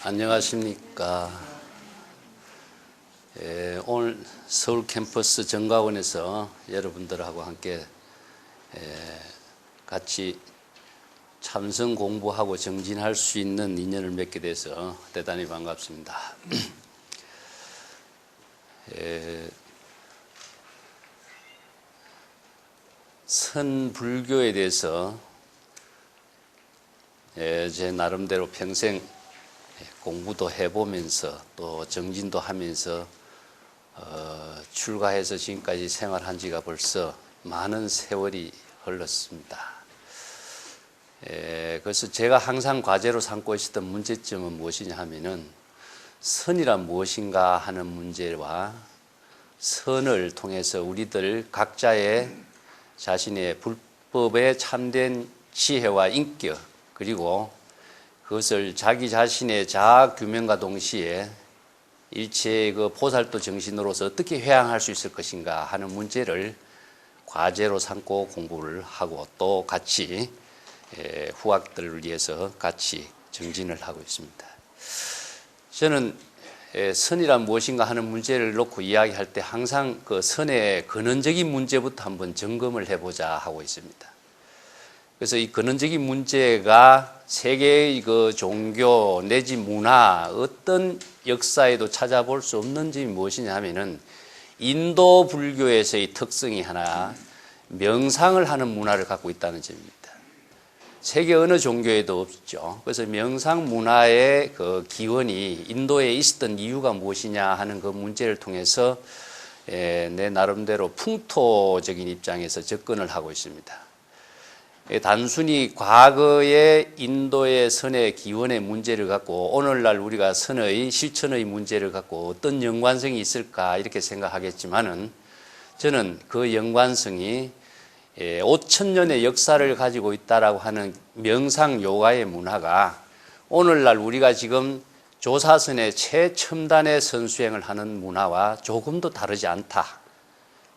안녕하십니까. 오늘 서울 캠퍼스 정가원에서 여러분들하고 함께 같이 참선 공부하고 정진할 수 있는 인연을 맺게 돼서 대단히 반갑습니다. 선불교에 대해서 제 나름대로 평생 공부도 해보면서 또 정진도 하면서 출가해서 지금까지 생활한 지가 벌써 많은 세월이 흘렀습니다. 그래서 제가 항상 과제로 삼고 있었던 문제점은 무엇이냐 하면은 선이란 무엇인가 하는 문제와 선을 통해서 우리들 각자의 자신의 불법에 참된 지혜와 인격, 그리고 그것을 자기 자신의 자아 규명과 동시에 일체의 그 보살도 정신으로서 어떻게 회항할 수 있을 것인가 하는 문제를 과제로 삼고 공부를 하고 또 같이 후학들을 위해서 같이 정진을 하고 있습니다. 저는 선이란 무엇인가 하는 문제를 놓고 이야기할 때 항상 그 선의 근원적인 문제부터 한번 점검을 해보자 하고 있습니다. 그래서 이 근원적인 문제가 세계의 그 종교 내지 문화 어떤 역사에도 찾아볼 수 없는 점이 무엇이냐 하면은 인도 불교에서의 특성이 하나 명상을 하는 문화를 갖고 있다는 점입니다. 세계 어느 종교에도 없죠. 그래서 명상 문화의 그 기원이 인도에 있었던 이유가 무엇이냐 하는 그 문제를 통해서 내 나름대로 풍토적인 입장에서 접근을 하고 있습니다. 단순히 과거의 인도의 선의 기원의 문제를 갖고 오늘날 우리가 선의 실천의 문제를 갖고 어떤 연관성이 있을까 이렇게 생각하겠지만은 저는 그 연관성이 5,000년의 역사를 가지고 있다라고 하는 명상 요가의 문화가 오늘날 우리가 지금 조사선의 최첨단의 선수행을 하는 문화와 조금도 다르지 않다.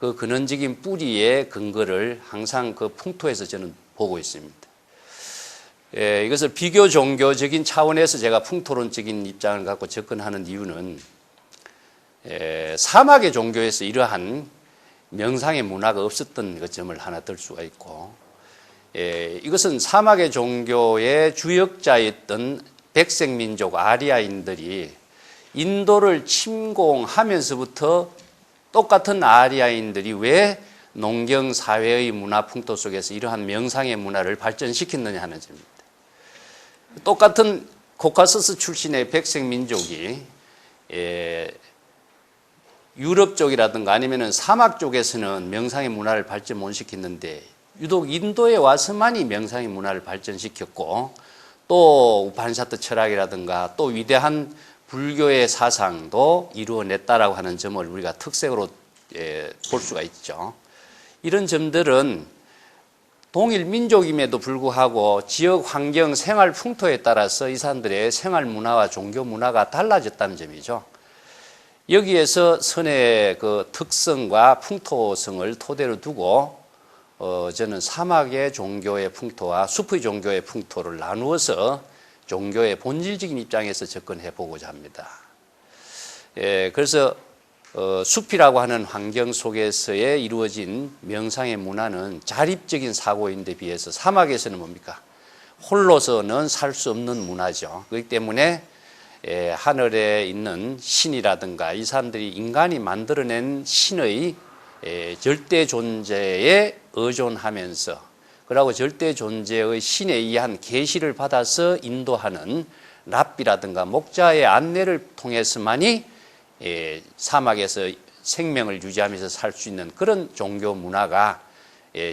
그 근원적인 뿌리의 근거를 항상 그 풍토에서 저는 보고 있습니다. 이것을 비교 종교적인 차원에서 제가 풍토론적인 입장을 갖고 접근하는 이유는 사막의 종교에서 이러한 명상의 문화가 없었던 그 점을 하나 들 수가 있고, 이것은 사막의 종교의 주역자였던 백색민족 아리아인들이 인도를 침공하면서부터 똑같은 아리아인들이 왜 농경 사회의 문화 풍토 속에서 이러한 명상의 문화를 발전시켰느냐 하는 점입니다. 똑같은 코카서스 출신의 백색 민족이 유럽 쪽이라든가 아니면은 사막 쪽에서는 명상의 문화를 발전 못 시켰는데 유독 인도에 와서만이 명상의 문화를 발전시켰고 또 우파니샤드 철학이라든가 또 위대한 불교의 사상도 이루어냈다라고 하는 점을 우리가 특색으로 볼 수가 있죠. 이런 점들은 동일 민족임에도 불구하고 지역 환경, 생활 풍토에 따라서 이 사람들의 생활 문화와 종교 문화가 달라졌다는 점이죠. 여기에서 선의 그 특성과 풍토성을 토대로 두고 저는 사막의 종교의 풍토와 숲의 종교의 풍토를 나누어서 종교의 본질적인 입장에서 접근해 보고자 합니다. 그래서 숲이라고 하는 환경 속에서의 이루어진 명상의 문화는 자립적인 사고인데 비해서 사막에서는 뭡니까? 홀로서는 살 수 없는 문화죠. 그렇기 때문에 하늘에 있는 신이라든가 이 사람들이 인간이 만들어낸 신의 절대 존재에 의존하면서 그리고 절대 존재의 신에 의한 계시를 받아서 인도하는 랍비라든가 목자의 안내를 통해서만이 사막에서 생명을 유지하면서 살 수 있는 그런 종교 문화가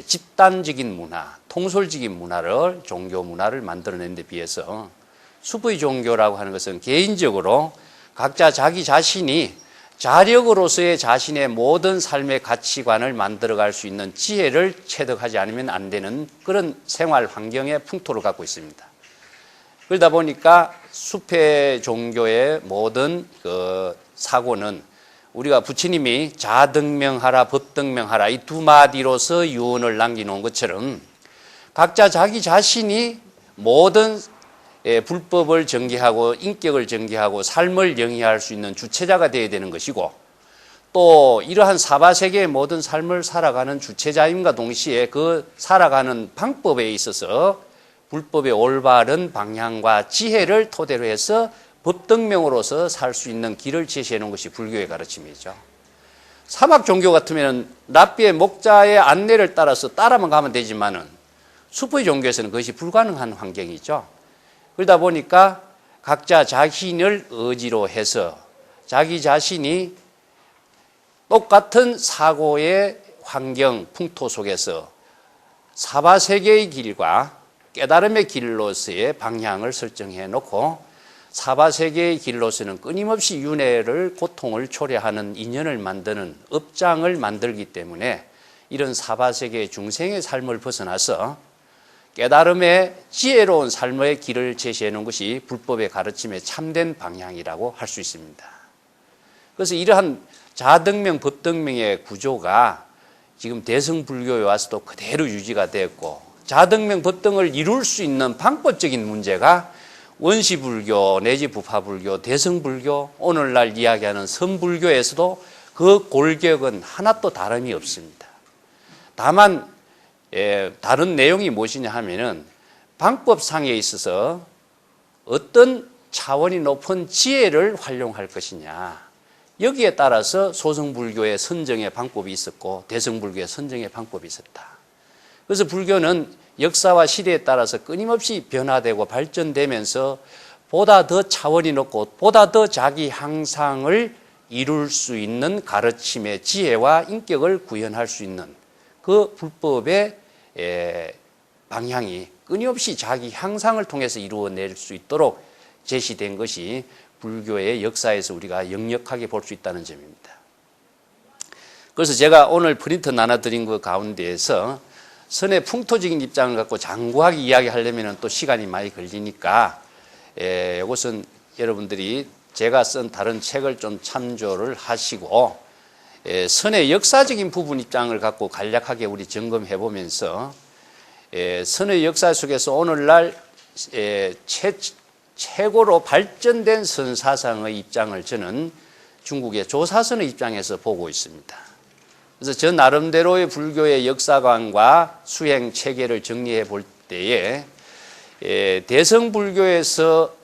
집단적인 문화, 통솔적인 문화를 종교 문화를 만들어낸 데 비해서 숲의 종교라고 하는 것은 개인적으로 각자 자기 자신이 자력으로서의 자신의 모든 삶의 가치관을 만들어갈 수 있는 지혜를 체득하지 않으면 안 되는 그런 생활 환경의 풍토를 갖고 있습니다. 그러다 보니까 숲의 종교의 모든 그 사고는 우리가 부처님이 자등명하라 법등명하라 이 두 마디로서 유언을 남겨놓은 것처럼 각자 자기 자신이 모든 불법을 전개하고 인격을 전개하고 삶을 영위할 수 있는 주체자가 되어야 되는 것이고, 또 이러한 사바세계의 모든 삶을 살아가는 주체자임과 동시에 그 살아가는 방법에 있어서 불법의 올바른 방향과 지혜를 토대로 해서 법등명으로서 살 수 있는 길을 제시해 놓은 것이 불교의 가르침이죠. 사막 종교 같으면 랍비의 목자의 안내를 따라서 따라만 가면 되지만은 수포의 종교에서는 그것이 불가능한 환경이죠. 그러다 보니까 각자 자신을 의지로 해서 자기 자신이 똑같은 사고의 환경, 풍토 속에서 사바세계의 길과 깨달음의 길로서의 방향을 설정해 놓고 사바세계의 길로서는 끊임없이 윤회를, 고통을 초래하는 인연을 만드는 업장을 만들기 때문에 이런 사바세계의 중생의 삶을 벗어나서 깨달음의 지혜로운 삶의 길을 제시해 놓은 것이 불법의 가르침의 참된 방향이라고 할 수 있습니다. 그래서 이러한 자등명, 법등명의 구조가 지금 대승불교에 와서도 그대로 유지가 되었고, 자등명, 법등을 이룰 수 있는 방법적인 문제가 원시불교 내지 부파불교, 대승불교, 오늘날 이야기하는 선불교에서도 그 골격은 하나도 다름이 없습니다. 다만 다른 내용이 무엇이냐 하면은 방법상에 있어서 어떤 차원이 높은 지혜를 활용할 것이냐, 여기에 따라서 소승불교의 선정의 방법이 있었고 대승불교의 선정의 방법이 있었다. 그래서 불교는 역사와 시대에 따라서 끊임없이 변화되고 발전되면서 보다 더 차원이 높고 보다 더 자기 향상을 이룰 수 있는 가르침의 지혜와 인격을 구현할 수 있는 그 불법의 방향이 끊임없이 자기 향상을 통해서 이루어낼 수 있도록 제시된 것이 불교의 역사에서 우리가 역력하게 볼 수 있다는 점입니다. 그래서 제가 오늘 프린트 나눠드린 것 가운데에서 선의 풍토적인 입장을 갖고 장구하게 이야기하려면 또 시간이 많이 걸리니까 이것은 여러분들이 제가 쓴 다른 책을 좀 참조를 하시고 선의 역사적인 부분 입장을 갖고 간략하게 우리 점검해 보면서 선의 역사 속에서 오늘날 최고로 발전된 선사상의 입장을 저는 중국의 조사선의 입장에서 보고 있습니다. 그래서 저 나름대로의 불교의 역사관과 수행 체계를 정리해 볼 때에 대성불교에서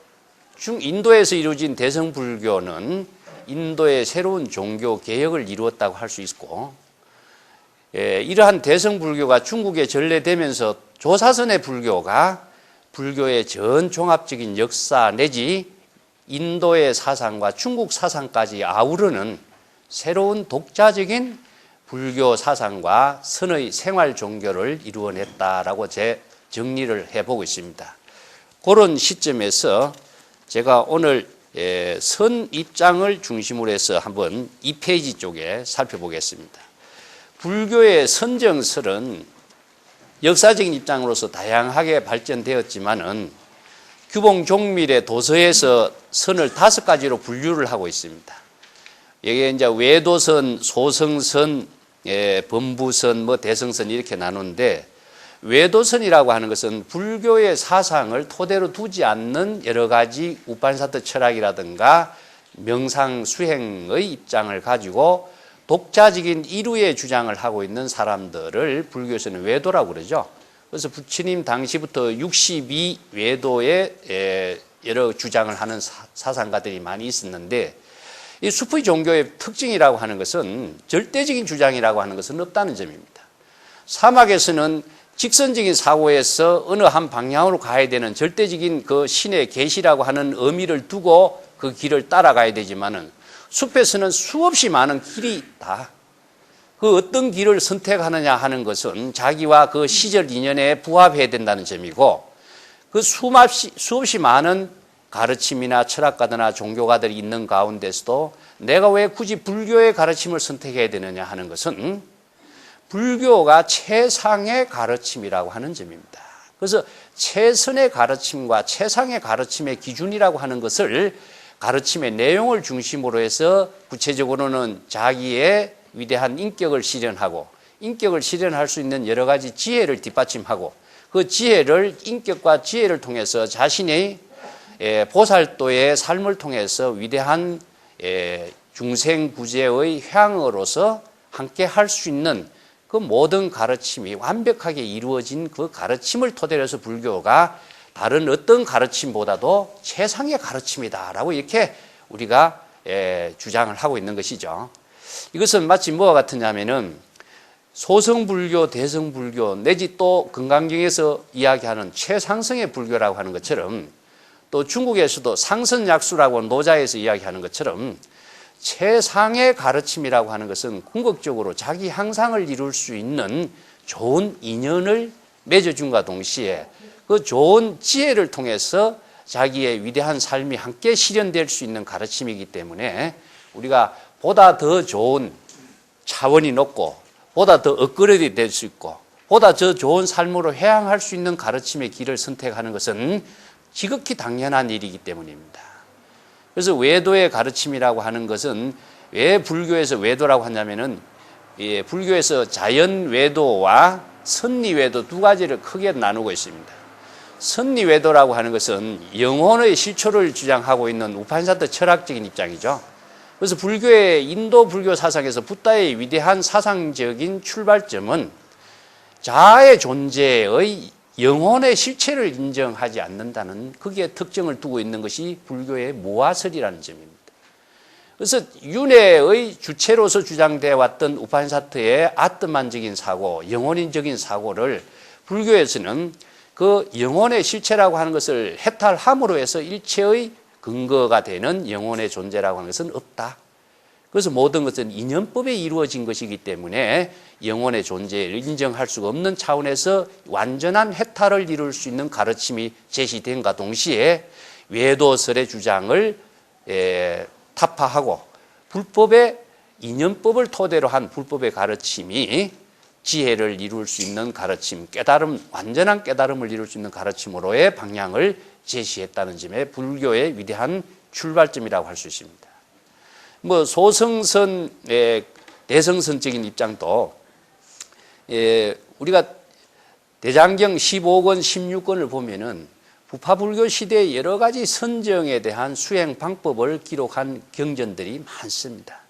인도에서 이루어진 대성불교는 인도의 새로운 종교 개혁을 이루었다고 할 수 있고, 이러한 대성불교가 중국에 전래되면서 조사선의 불교가 불교의 전 종합적인 역사 내지 인도의 사상과 중국 사상까지 아우르는 새로운 독자적인 불교 사상과 선의 생활 종교를 이루어냈다라고 제 정리를 해보고 있습니다. 그런 시점에서 제가 오늘 선 입장을 중심으로 해서 한번 2페이지 쪽에 살펴보겠습니다. 불교의 선정설은 역사적인 입장으로서 다양하게 발전되었지만은 규봉종밀의 도서에서 선을 5가지로 분류를 하고 있습니다. 여기에 이제 외도선, 소승선, 범부선, 대성선 이렇게 나누는데, 외도선이라고 하는 것은 불교의 사상을 토대로 두지 않는 여러 가지 우판사트 철학이라든가 명상 수행의 입장을 가지고 독자적인 이루의 주장을 하고 있는 사람들을 불교에서는 외도라고 그러죠. 그래서 부처님 당시부터 62 외도의 여러 주장을 하는 사상가들이 많이 있었는데, 이 수피 종교의 특징이라고 하는 것은 절대적인 주장이라고 하는 것은 없다는 점입니다. 사막에서는 직선적인 사고에서 어느 한 방향으로 가야 되는 절대적인 그 신의 계시라고 하는 의미를 두고 그 길을 따라가야 되지만은 숲에서는 수없이 많은 길이 있다. 그 어떤 길을 선택하느냐 하는 것은 자기와 그 시절 인연에 부합해야 된다는 점이고, 그 수없이 많은 가르침이나 철학가들이나 종교가들이 있는 가운데서도 내가 왜 굳이 불교의 가르침을 선택해야 되느냐 하는 것은 불교가 최상의 가르침이라고 하는 점입니다. 그래서 최선의 가르침과 최상의 가르침의 기준이라고 하는 것을 가르침의 내용을 중심으로 해서 구체적으로는 자기의 위대한 인격을 실현하고, 인격을 실현할 수 있는 여러 가지 지혜를 뒷받침하고, 그 지혜를, 인격과 지혜를 통해서 자신의 보살도의 삶을 통해서 위대한 중생구제의 향으로서 함께 할 수 있는 그 모든 가르침이 완벽하게 이루어진 그 가르침을 토대로 해서 불교가 다른 어떤 가르침보다도 최상의 가르침이다라고 이렇게 우리가 주장을 하고 있는 것이죠. 이것은 마치 뭐와 같으냐면은 소성불교, 대성불교 내지 또 금강경에서 이야기하는 최상승의 불교라고 하는 것처럼 또 중국에서도 상선약수라고 노자에서 이야기하는 것처럼 최상의 가르침이라고 하는 것은 궁극적으로 자기 향상을 이룰 수 있는 좋은 인연을 맺어준과 동시에 그 좋은 지혜를 통해서 자기의 위대한 삶이 함께 실현될 수 있는 가르침이기 때문에 우리가 보다 더 좋은 차원이 높고 보다 더 업그레이드 될 수 있고 보다 더 좋은 삶으로 회항할 수 있는 가르침의 길을 선택하는 것은 지극히 당연한 일이기 때문입니다. 그래서 외도의 가르침이라고 하는 것은 왜 불교에서 외도라고 하냐면은 불교에서 자연 외도와 선리 외도 두 가지를 크게 나누고 있습니다. 선리 외도라고 하는 것은 영혼의 실초를 주장하고 있는 우판사트 철학적인 입장이죠. 그래서 불교의 인도 불교 사상에서 붓다의 위대한 사상적인 출발점은 자아의 존재의 영혼의 실체를 인정하지 않는다는 거기에 특징을 두고 있는 것이 불교의 모화설이라는 점입니다. 그래서 윤회의 주체로서 주장되어 왔던 우판사트의 아트만적인 사고, 영혼인적인 사고를 불교에서는 그 영혼의 실체라고 하는 것을 해탈함으로 해서 일체의 근거가 되는 영혼의 존재라고 하는 것은 없다. 그래서 모든 것은 인연법에 이루어진 것이기 때문에 영혼의 존재를 인정할 수가 없는 차원에서 완전한 해탈을 이룰 수 있는 가르침이 제시된과 동시에 외도설의 주장을 타파하고 불법의 인연법을 토대로 한 불법의 가르침이 지혜를 이룰 수 있는 가르침, 깨달음, 완전한 깨달음을 이룰 수 있는 가르침으로의 방향을 제시했다는 점에 불교의 위대한 출발점이라고 할 수 있습니다. 뭐 소승선의 대성선적인 입장도 우리가 대장경 15권, 16권을 보면은 부파불교 시대의 여러 가지 선정에 대한 수행 방법을 기록한 경전들이 많습니다.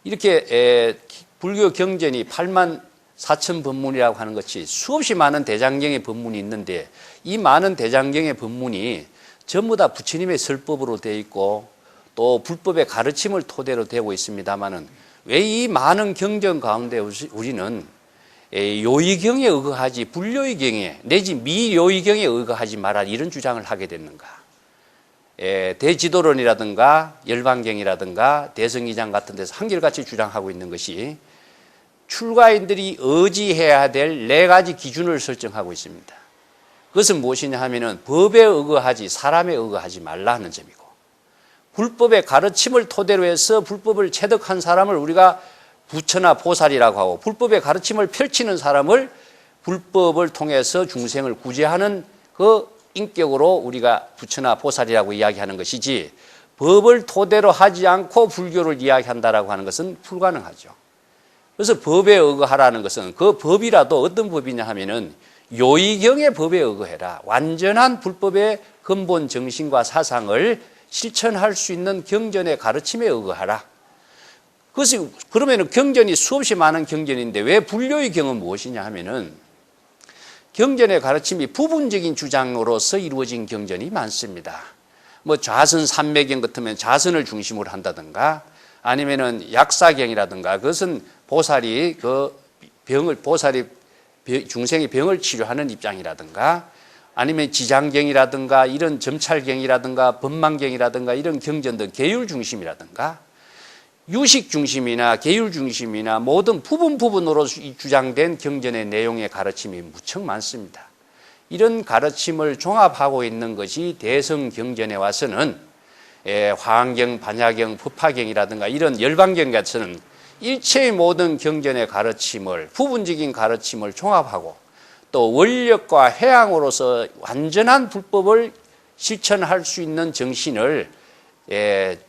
이렇게 불교 경전이 8만 4천 법문이라고 하는 것이 수없이 많은 대장경의 법문이 있는데 이 많은 대장경의 법문이 전부 다 부처님의 설법으로 되어 있고 또 불법의 가르침을 토대로 되고 있습니다만은 왜 이 많은 경전 가운데 우리는 요의경에 의거하지 불요의경에 내지 미요의경에 의거하지 마라 이런 주장을 하게 됐는가? 대지도론이라든가 열반경이라든가 대성이장 같은 데서 한결같이 주장하고 있는 것이 출가인들이 의지해야 될 4가지 기준을 설정하고 있습니다. 그것은 무엇이냐 하면은 법에 의거하지 사람에 의거하지 말라는 점이고 불법의 가르침을 토대로 해서 불법을 체득한 사람을 우리가 부처나 보살이라고 하고 불법의 가르침을 펼치는 사람을 불법을 통해서 중생을 구제하는 그 인격으로 우리가 부처나 보살이라고 이야기하는 것이지 법을 토대로 하지 않고 불교를 이야기한다라고 하는 것은 불가능하죠. 그래서 법에 의거하라는 것은 그 법이라도 어떤 법이냐 하면은 요의경의 법에 의거해라. 완전한 불법의 근본 정신과 사상을 실천할 수 있는 경전의 가르침에 의거하라. 그것이 그러면은 경전이 수없이 많은 경전인데 왜 불교의 경은 무엇이냐 하면은 경전의 가르침이 부분적인 주장으로서 이루어진 경전이 많습니다. 뭐 좌선 삼매경 같으면 좌선을 중심으로 한다든가 아니면은 약사경이라든가 그것은 보살이 중생의 병을 치료하는 입장이라든가 아니면 지장경이라든가 이런 점찰경이라든가 법망경이라든가 이런 경전들 계율 중심이라든가 유식 중심이나 계율 중심이나 모든 부분으로 주장된 경전의 내용의 가르침이 무척 많습니다. 이런 가르침을 종합하고 있는 것이 대성경전에 와서는 화엄경, 반야경, 법화경이라든가 이런 열반경 같은 일체의 모든 경전의 가르침을 부분적인 가르침을 종합하고 또 원력과 해양으로서 완전한 불법을 실천할 수 있는 정신을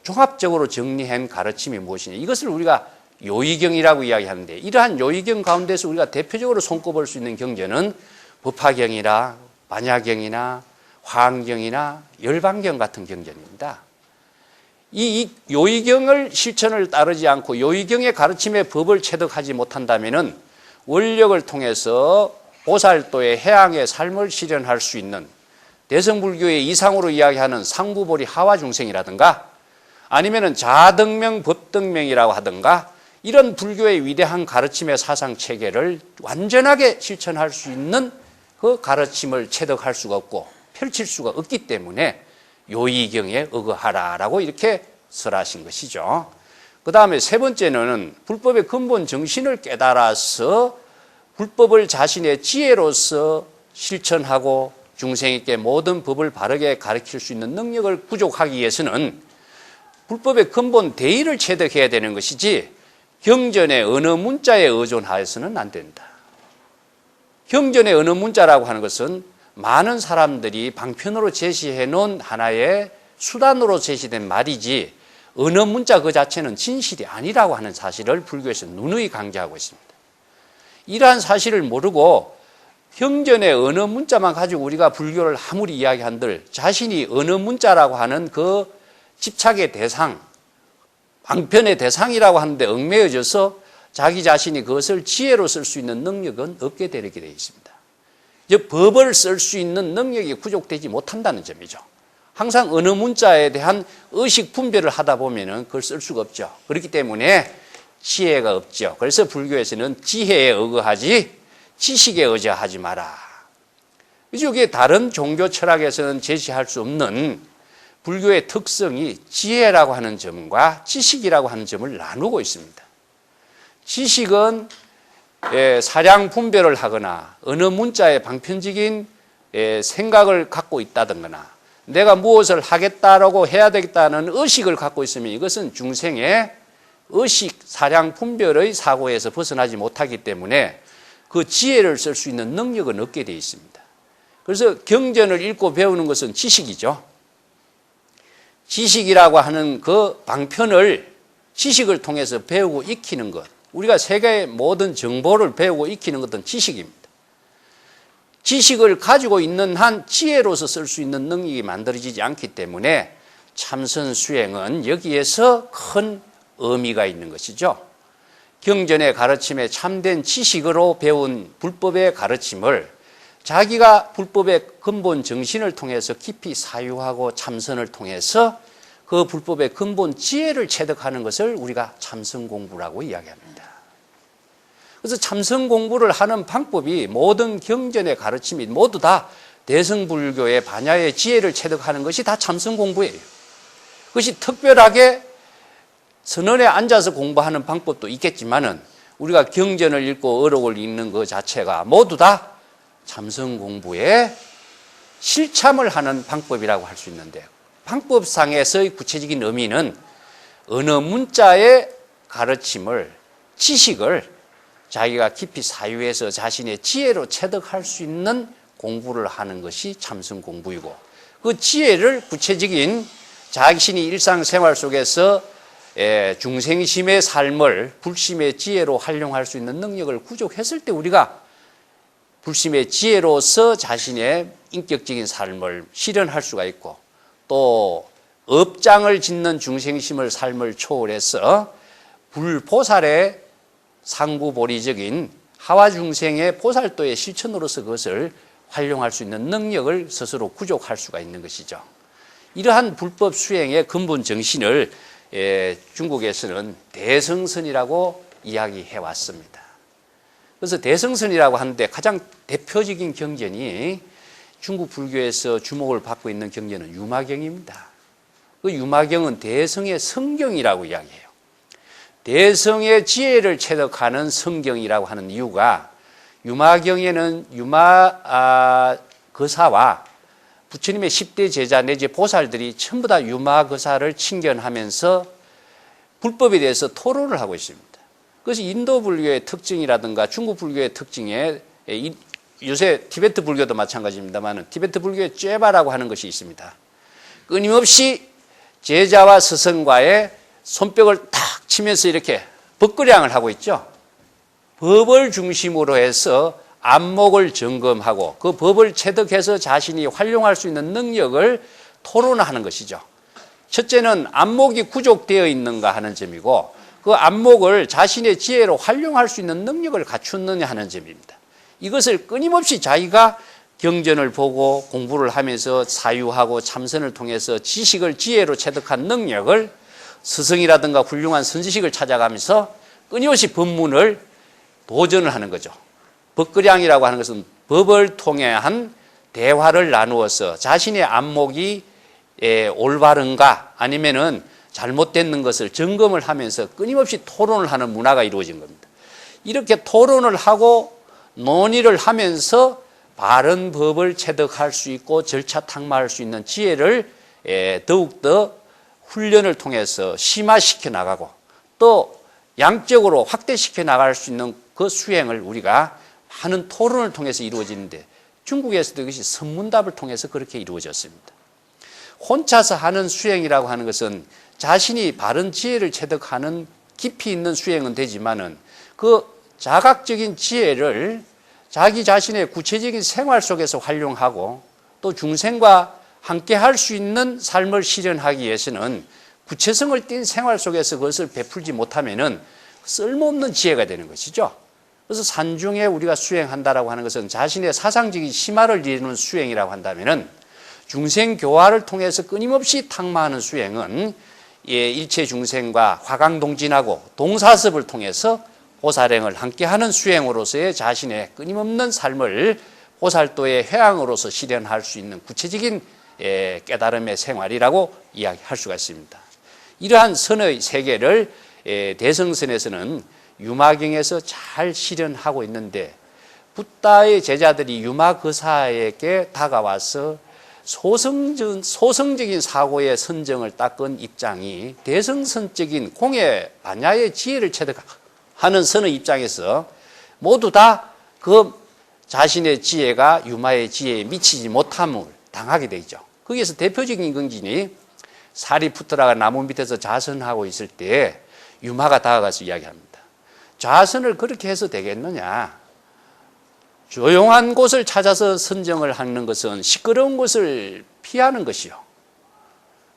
종합적으로 정리한 가르침이 무엇이냐. 이것을 우리가 요의경이라고 이야기하는데 이러한 요의경 가운데서 우리가 대표적으로 손꼽을 수 있는 경전은 법화경이나 반야경이나 화환경이나 열반경 같은 경전입니다. 이 요의경을 실천을 따르지 않고 요의경의 가르침의 법을 체득하지 못한다면은 원력을 통해서 보살도의 해양의 삶을 실현할 수 있는 대승불교의 이상으로 이야기하는 상부보리 하와 중생이라든가 아니면은 자등명 법등명이라고 하든가 이런 불교의 위대한 가르침의 사상 체계를 완전하게 실천할 수 있는 그 가르침을 체득할 수가 없고 펼칠 수가 없기 때문에 요의경에 의거하라라고 이렇게 설하신 것이죠. 그 다음에 세 번째는 불법의 근본 정신을 깨달아서 불법을 자신의 지혜로서 실천하고 중생에게 모든 법을 바르게 가르칠 수 있는 능력을 구족하기 위해서는 불법의 근본 대의를 체득해야 되는 것이지 경전의 어느 문자에 의존하여서는 안 된다. 경전의 어느 문자라고 하는 것은 많은 사람들이 방편으로 제시해 놓은 하나의 수단으로 제시된 말이지 어느 문자 그 자체는 진실이 아니라고 하는 사실을 불교에서 누누이 강조하고 있습니다. 이러한 사실을 모르고 경전의 어느 문자만 가지고 우리가 불교를 아무리 이야기한들 자신이 어느 문자라고 하는 그 집착의 대상, 방편의 대상이라고 하는데 얽매여져서 자기 자신이 그것을 지혜로 쓸 수 있는 능력은 없게 되게 되어 있습니다. 즉 법을 쓸 수 있는 능력이 부족되지 못한다는 점이죠. 항상 어느 문자에 대한 의식 분별을 하다 보면은 그걸 쓸 수가 없죠. 그렇기 때문에 지혜가 없죠. 그래서 불교에서는 지혜에 의거하지 지식에 의지하지 마라. 이게 다른 종교 철학에서는 제시할 수 없는 불교의 특성이 지혜라고 하는 점과 지식이라고 하는 점을 나누고 있습니다. 지식은 사량 분별을 하거나 어느 문자에 방편적인 생각을 갖고 있다든가 내가 무엇을 하겠다라고 해야 되겠다는 의식을 갖고 있으면 이것은 중생의 의식, 사량 분별의 사고에서 벗어나지 못하기 때문에 그 지혜를 쓸 수 있는 능력은 없게 되어 있습니다. 그래서 경전을 읽고 배우는 것은 지식이죠. 지식이라고 하는 그 방편을 지식을 통해서 배우고 익히는 것. 우리가 세계의 모든 정보를 배우고 익히는 것은 지식입니다. 지식을 가지고 있는 한 지혜로서 쓸 수 있는 능력이 만들어지지 않기 때문에 참선 수행은 여기에서 큰 의미가 있는 것이죠. 경전의 가르침에 참된 지식으로 배운 불법의 가르침을 자기가 불법의 근본 정신을 통해서 깊이 사유하고 참선을 통해서 그 불법의 근본 지혜를 체득하는 것을 우리가 참선 공부라고 이야기합니다. 그래서 참선 공부를 하는 방법이 모든 경전의 가르침이 모두 다 대승불교의 반야의 지혜를 체득하는 것이 다 참선 공부예요. 그것이 특별하게 선언에 앉아서 공부하는 방법도 있겠지만은 우리가 경전을 읽고 어록을 읽는 것 자체가 모두 다 참선 공부에 실참을 하는 방법이라고 할 수 있는데 방법상에서의 구체적인 의미는 어느 문자의 가르침을, 지식을 자기가 깊이 사유해서 자신의 지혜로 체득할 수 있는 공부를 하는 것이 참선 공부이고 그 지혜를 구체적인 자신이 일상생활 속에서 중생심의 삶을 불심의 지혜로 활용할 수 있는 능력을 구족했을 때 우리가 불심의 지혜로서 자신의 인격적인 삶을 실현할 수가 있고 또 업장을 짓는 중생심을 삶을 초월해서 불보살의 상부보리적인 하와중생의 보살도의 실천으로서 그것을 활용할 수 있는 능력을 스스로 구족할 수가 있는 것이죠. 이러한 불법 수행의 근본 정신을 중국에서는 대성선이라고 이야기해 왔습니다. 그래서 대성선이라고 하는데 가장 대표적인 경전이 중국 불교에서 주목을 받고 있는 경전은 유마경입니다. 그 유마경은 대성의 성경이라고 이야기해요. 대성의 지혜를 체득하는 성경이라고 하는 이유가 유마경에는 유마거사와 부처님의 10대 제자 내지 보살들이 전부 다 유마거사를 친견하면서 불법에 대해서 토론을 하고 있습니다. 그것이 인도 불교의 특징이라든가 중국 불교의 특징에 요새 티베트 불교도 마찬가지입니다만 티베트 불교의 쬐바라고 하는 것이 있습니다. 끊임없이 제자와 스승과의 손뼉을 탁 치면서 이렇게 법거량을 하고 있죠. 법을 중심으로 해서 안목을 점검하고 그 법을 체득해서 자신이 활용할 수 있는 능력을 토론하는 것이죠. 첫째는 안목이 구족되어 있는가 하는 점이고, 그 안목을 자신의 지혜로 활용할 수 있는 능력을 갖추느냐 하는 점입니다. 이것을 끊임없이 자기가 경전을 보고 공부를 하면서 사유하고 참선을 통해서 지식을 지혜로 체득한 능력을 스승이라든가 훌륭한 선지식을 찾아가면서 끊임없이 법문을 도전을 하는 거죠. 법거량이라고 하는 것은 법을 통해 한 대화를 나누어서 자신의 안목이 올바른가 아니면은 잘못된 것을 점검을 하면서 끊임없이 토론을 하는 문화가 이루어진 겁니다. 이렇게 토론을 하고 논의를 하면서 바른 법을 체득할 수 있고 절차 탁마할 수 있는 지혜를 더욱더 훈련을 통해서 심화시켜 나가고 또 양적으로 확대시켜 나갈 수 있는 그 수행을 우리가 많은 토론을 통해서 이루어지는데, 중국에서도 이것이 선문답을 통해서 그렇게 이루어졌습니다. 혼자서 하는 수행이라고 하는 것은 자신이 바른 지혜를 체득하는 깊이 있는 수행은 되지만은 그 자각적인 지혜를 자기 자신의 구체적인 생활 속에서 활용하고 또 중생과 함께 할 수 있는 삶을 실현하기 위해서는 구체성을 띈 생활 속에서 그것을 베풀지 못하면은 쓸모없는 지혜가 되는 것이죠. 그래서 산중에 우리가 수행한다라고 하는 것은 자신의 사상적인 심화를 이루는 수행이라고 한다면은 중생 교화를 통해서 끊임없이 탁마하는 수행은 일체 중생과 화강동진하고 동사습을 통해서 보살행을 함께하는 수행으로서의 자신의 끊임없는 삶을 보살도의 회항으로서 실현할 수 있는 구체적인 깨달음의 생활이라고 이야기할 수가 있습니다. 이러한 선의 세계를 대성선에서는 유마경에서 잘 실현하고 있는데, 붓다의 제자들이 유마거사에게 다가와서 소성적인 사고의 선정을 닦은 입장이 대성선적인 공의 반야의 지혜를 체득하는 선의 입장에서 모두 다 그 자신의 지혜가 유마의 지혜에 미치지 못함을 당하게 되죠. 거기에서 대표적인 경진이 사리푸트라가 나무 밑에서 자선하고 있을 때 유마가 다가가서 이야기합니다. 자선을 그렇게 해서 되겠느냐? 조용한 곳을 찾아서 선정을 하는 것은 시끄러운 곳을 피하는 것이요.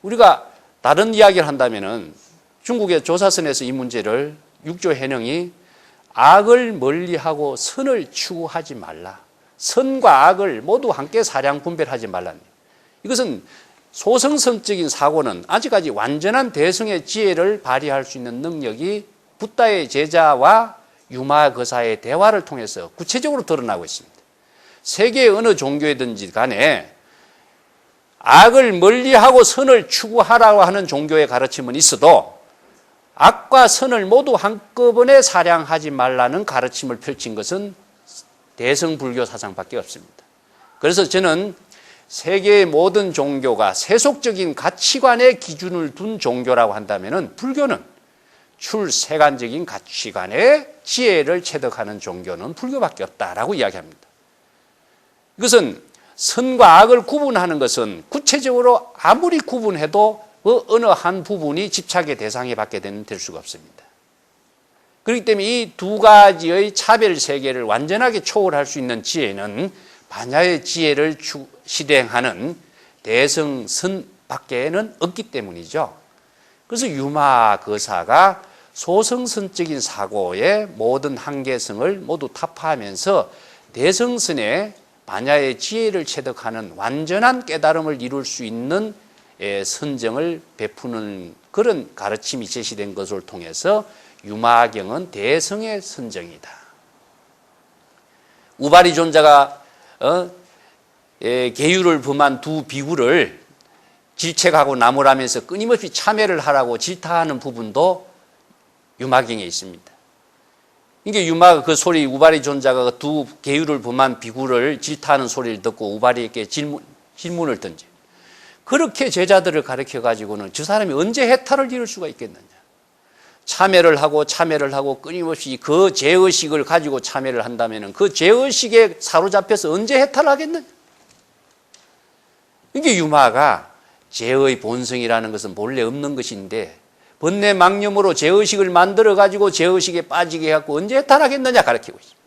우리가 다른 이야기를 한다면은 중국의 조사선에서 이 문제를 육조 해능이 악을 멀리하고 선을 추구하지 말라. 선과 악을 모두 함께 사량 분별하지 말라는. 이것은 소성성적인 사고는 아직까지 완전한 대승의 지혜를 발휘할 수 있는 능력이 붓다의 제자와 유마거사의 대화를 통해서 구체적으로 드러나고 있습니다. 세계의 어느 종교이든지 간에 악을 멀리하고 선을 추구하라고 하는 종교의 가르침은 있어도 악과 선을 모두 한꺼번에 사량하지 말라는 가르침을 펼친 것은 대성불교 사상밖에 없습니다. 그래서 저는 세계의 모든 종교가 세속적인 가치관의 기준을 둔 종교라고 한다면 불교는 출세간적인 가치관의 지혜를 체득하는 종교는 불교밖에 없다라고 이야기합니다. 이것은 선과 악을 구분하는 것은 구체적으로 아무리 구분해도 그 어느 한 부분이 집착의 대상에 받게 될 수가 없습니다. 그렇기 때문에 이 두 가지의 차별 세계를 완전하게 초월할 수 있는 지혜는 반야의 지혜를 실행하는 대성선밖에는 없기 때문이죠. 그래서 유마거사가 소성선적인 사고의 모든 한계성을 모두 타파하면서 대성선의 반야의 지혜를 체득하는 완전한 깨달음을 이룰 수 있는 선정을 베푸는 그런 가르침이 제시된 것을 통해서 유마경은 대성의 선정이다. 우바리 존자가 계율을 범한 두 비구를 질책하고 나무라면서 끊임없이 참회를 하라고 질타하는 부분도 유마경에 있습니다. 이게 유마가 그 소리, 우바리 존자가 두 계율을 범한 비구를 질타하는 소리를 듣고 우바리에게 질문을 던지. 그렇게 제자들을 가르쳐 가지고는 저 사람이 언제 해탈을 이룰 수가 있겠느냐? 참회를 하고 끊임없이 그 죄의식을 가지고 참회를 한다면은 그 죄의식에 사로잡혀서 언제 해탈하겠느냐? 이게 유마가 죄의 본성이라는 것은 본래 없는 것인데 번뇌 망념으로 죄의식을 만들어 가지고 죄의식에 빠지게 해갖고 언제 해탈하겠느냐 가르치고 있습니다.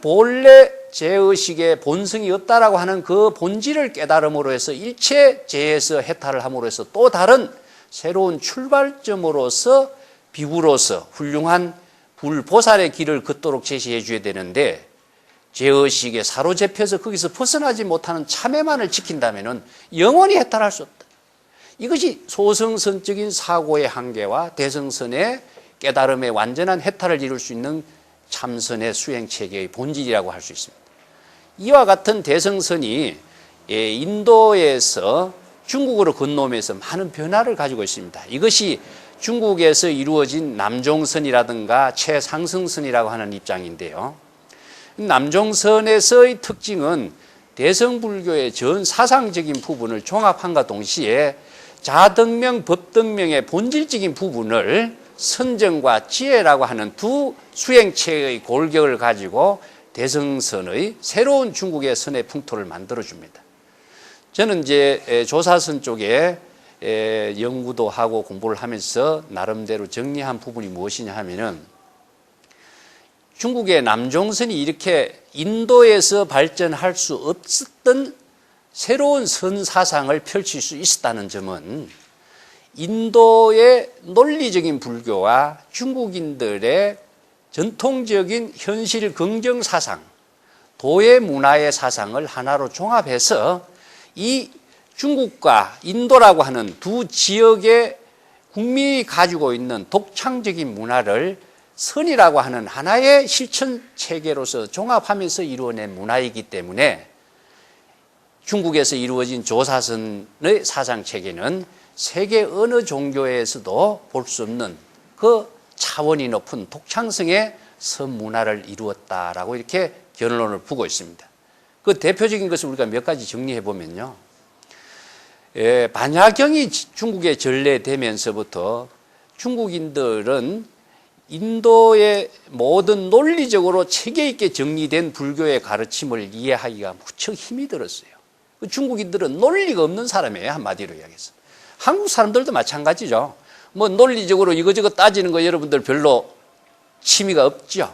본래 제의식의 본성이 없다라고 하는 그 본질을 깨달음으로 해서 일체 제에서 해탈을 함으로 해서 또 다른 새로운 출발점으로서 비구로서 훌륭한 불보살의 길을 걷도록 제시해 줘야 되는데, 제의식에 사로잡혀서 거기서 벗어나지 못하는 참회만을 지킨다면 영원히 해탈할 수 없다. 이것이 소승선적인 사고의 한계와 대승선의 깨달음의 완전한 해탈을 이룰 수 있는 참선의 수행체계의 본질이라고 할 수 있습니다. 이와 같은 대승선이 인도에서 중국으로 건너오면서 많은 변화를 가지고 있습니다. 이것이 중국에서 이루어진 남종선이라든가 최상승선이라고 하는 입장인데요. 남종선에서의 특징은 대승불교의 전 사상적인 부분을 종합함과 동시에 자등명, 법등명의 본질적인 부분을 선정과 지혜라고 하는 두 수행체의 골격을 가지고 대승선의 새로운 중국의 선의 풍토를 만들어줍니다. 저는 이제 조사선 쪽에 연구도 하고 공부를 하면서 나름대로 정리한 부분이 무엇이냐 하면은, 중국의 남종선이 이렇게 인도에서 발전할 수 없었던 새로운 선사상을 펼칠 수 있었다는 점은 인도의 논리적인 불교와 중국인들의 전통적인 현실 긍정 사상, 도의 문화의 사상을 하나로 종합해서 이 중국과 인도라고 하는 두 지역의 국민이 가지고 있는 독창적인 문화를 선이라고 하는 하나의 실천 체계로서 종합하면서 이루어낸 문화이기 때문에 중국에서 이루어진 조사선의 사상 체계는 세계 어느 종교에서도 볼 수 없는 그 차원이 높은 독창성의 선 문화를 이루었다라고 이렇게 결론을 부고 있습니다. 그 대표적인 것을 우리가 몇 가지 정리해 보면요. 반야경이 중국에 전래되면서부터 중국인들은 인도의 모든 논리적으로 체계 있게 정리된 불교의 가르침을 이해하기가 무척 힘이 들었어요. 중국인들은 논리가 없는 사람이에요, 한마디로 이야기해서. 한국 사람들도 마찬가지죠. 뭐 논리적으로 이거저거 따지는 거 여러분들 별로 취미가 없죠.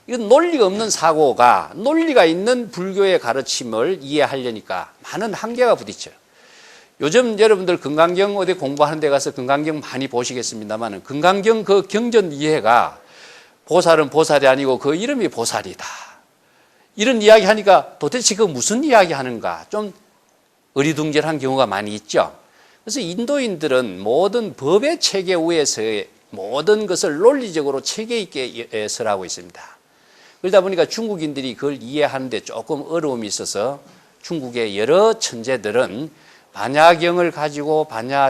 이건 논리가 없는 사고가 논리가 있는 불교의 가르침을 이해하려니까 많은 한계가 부딪혀요. 요즘 여러분들 금강경 어디 공부하는 데 가서 금강경 많이 보시겠습니다만, 금강경 그 경전 이해가 보살은 보살이 아니고 그 이름이 보살이다, 이런 이야기 하니까 도대체 그 무슨 이야기 하는가 좀 어리둥절한 경우가 많이 있죠. 그래서 인도인들은 모든 법의 체계 위에서의 모든 것을 논리적으로 체계 있게 설하고 있습니다. 그러다 보니까 중국인들이 그걸 이해하는데 조금 어려움이 있어서 중국의 여러 천재들은 반야경을 가지고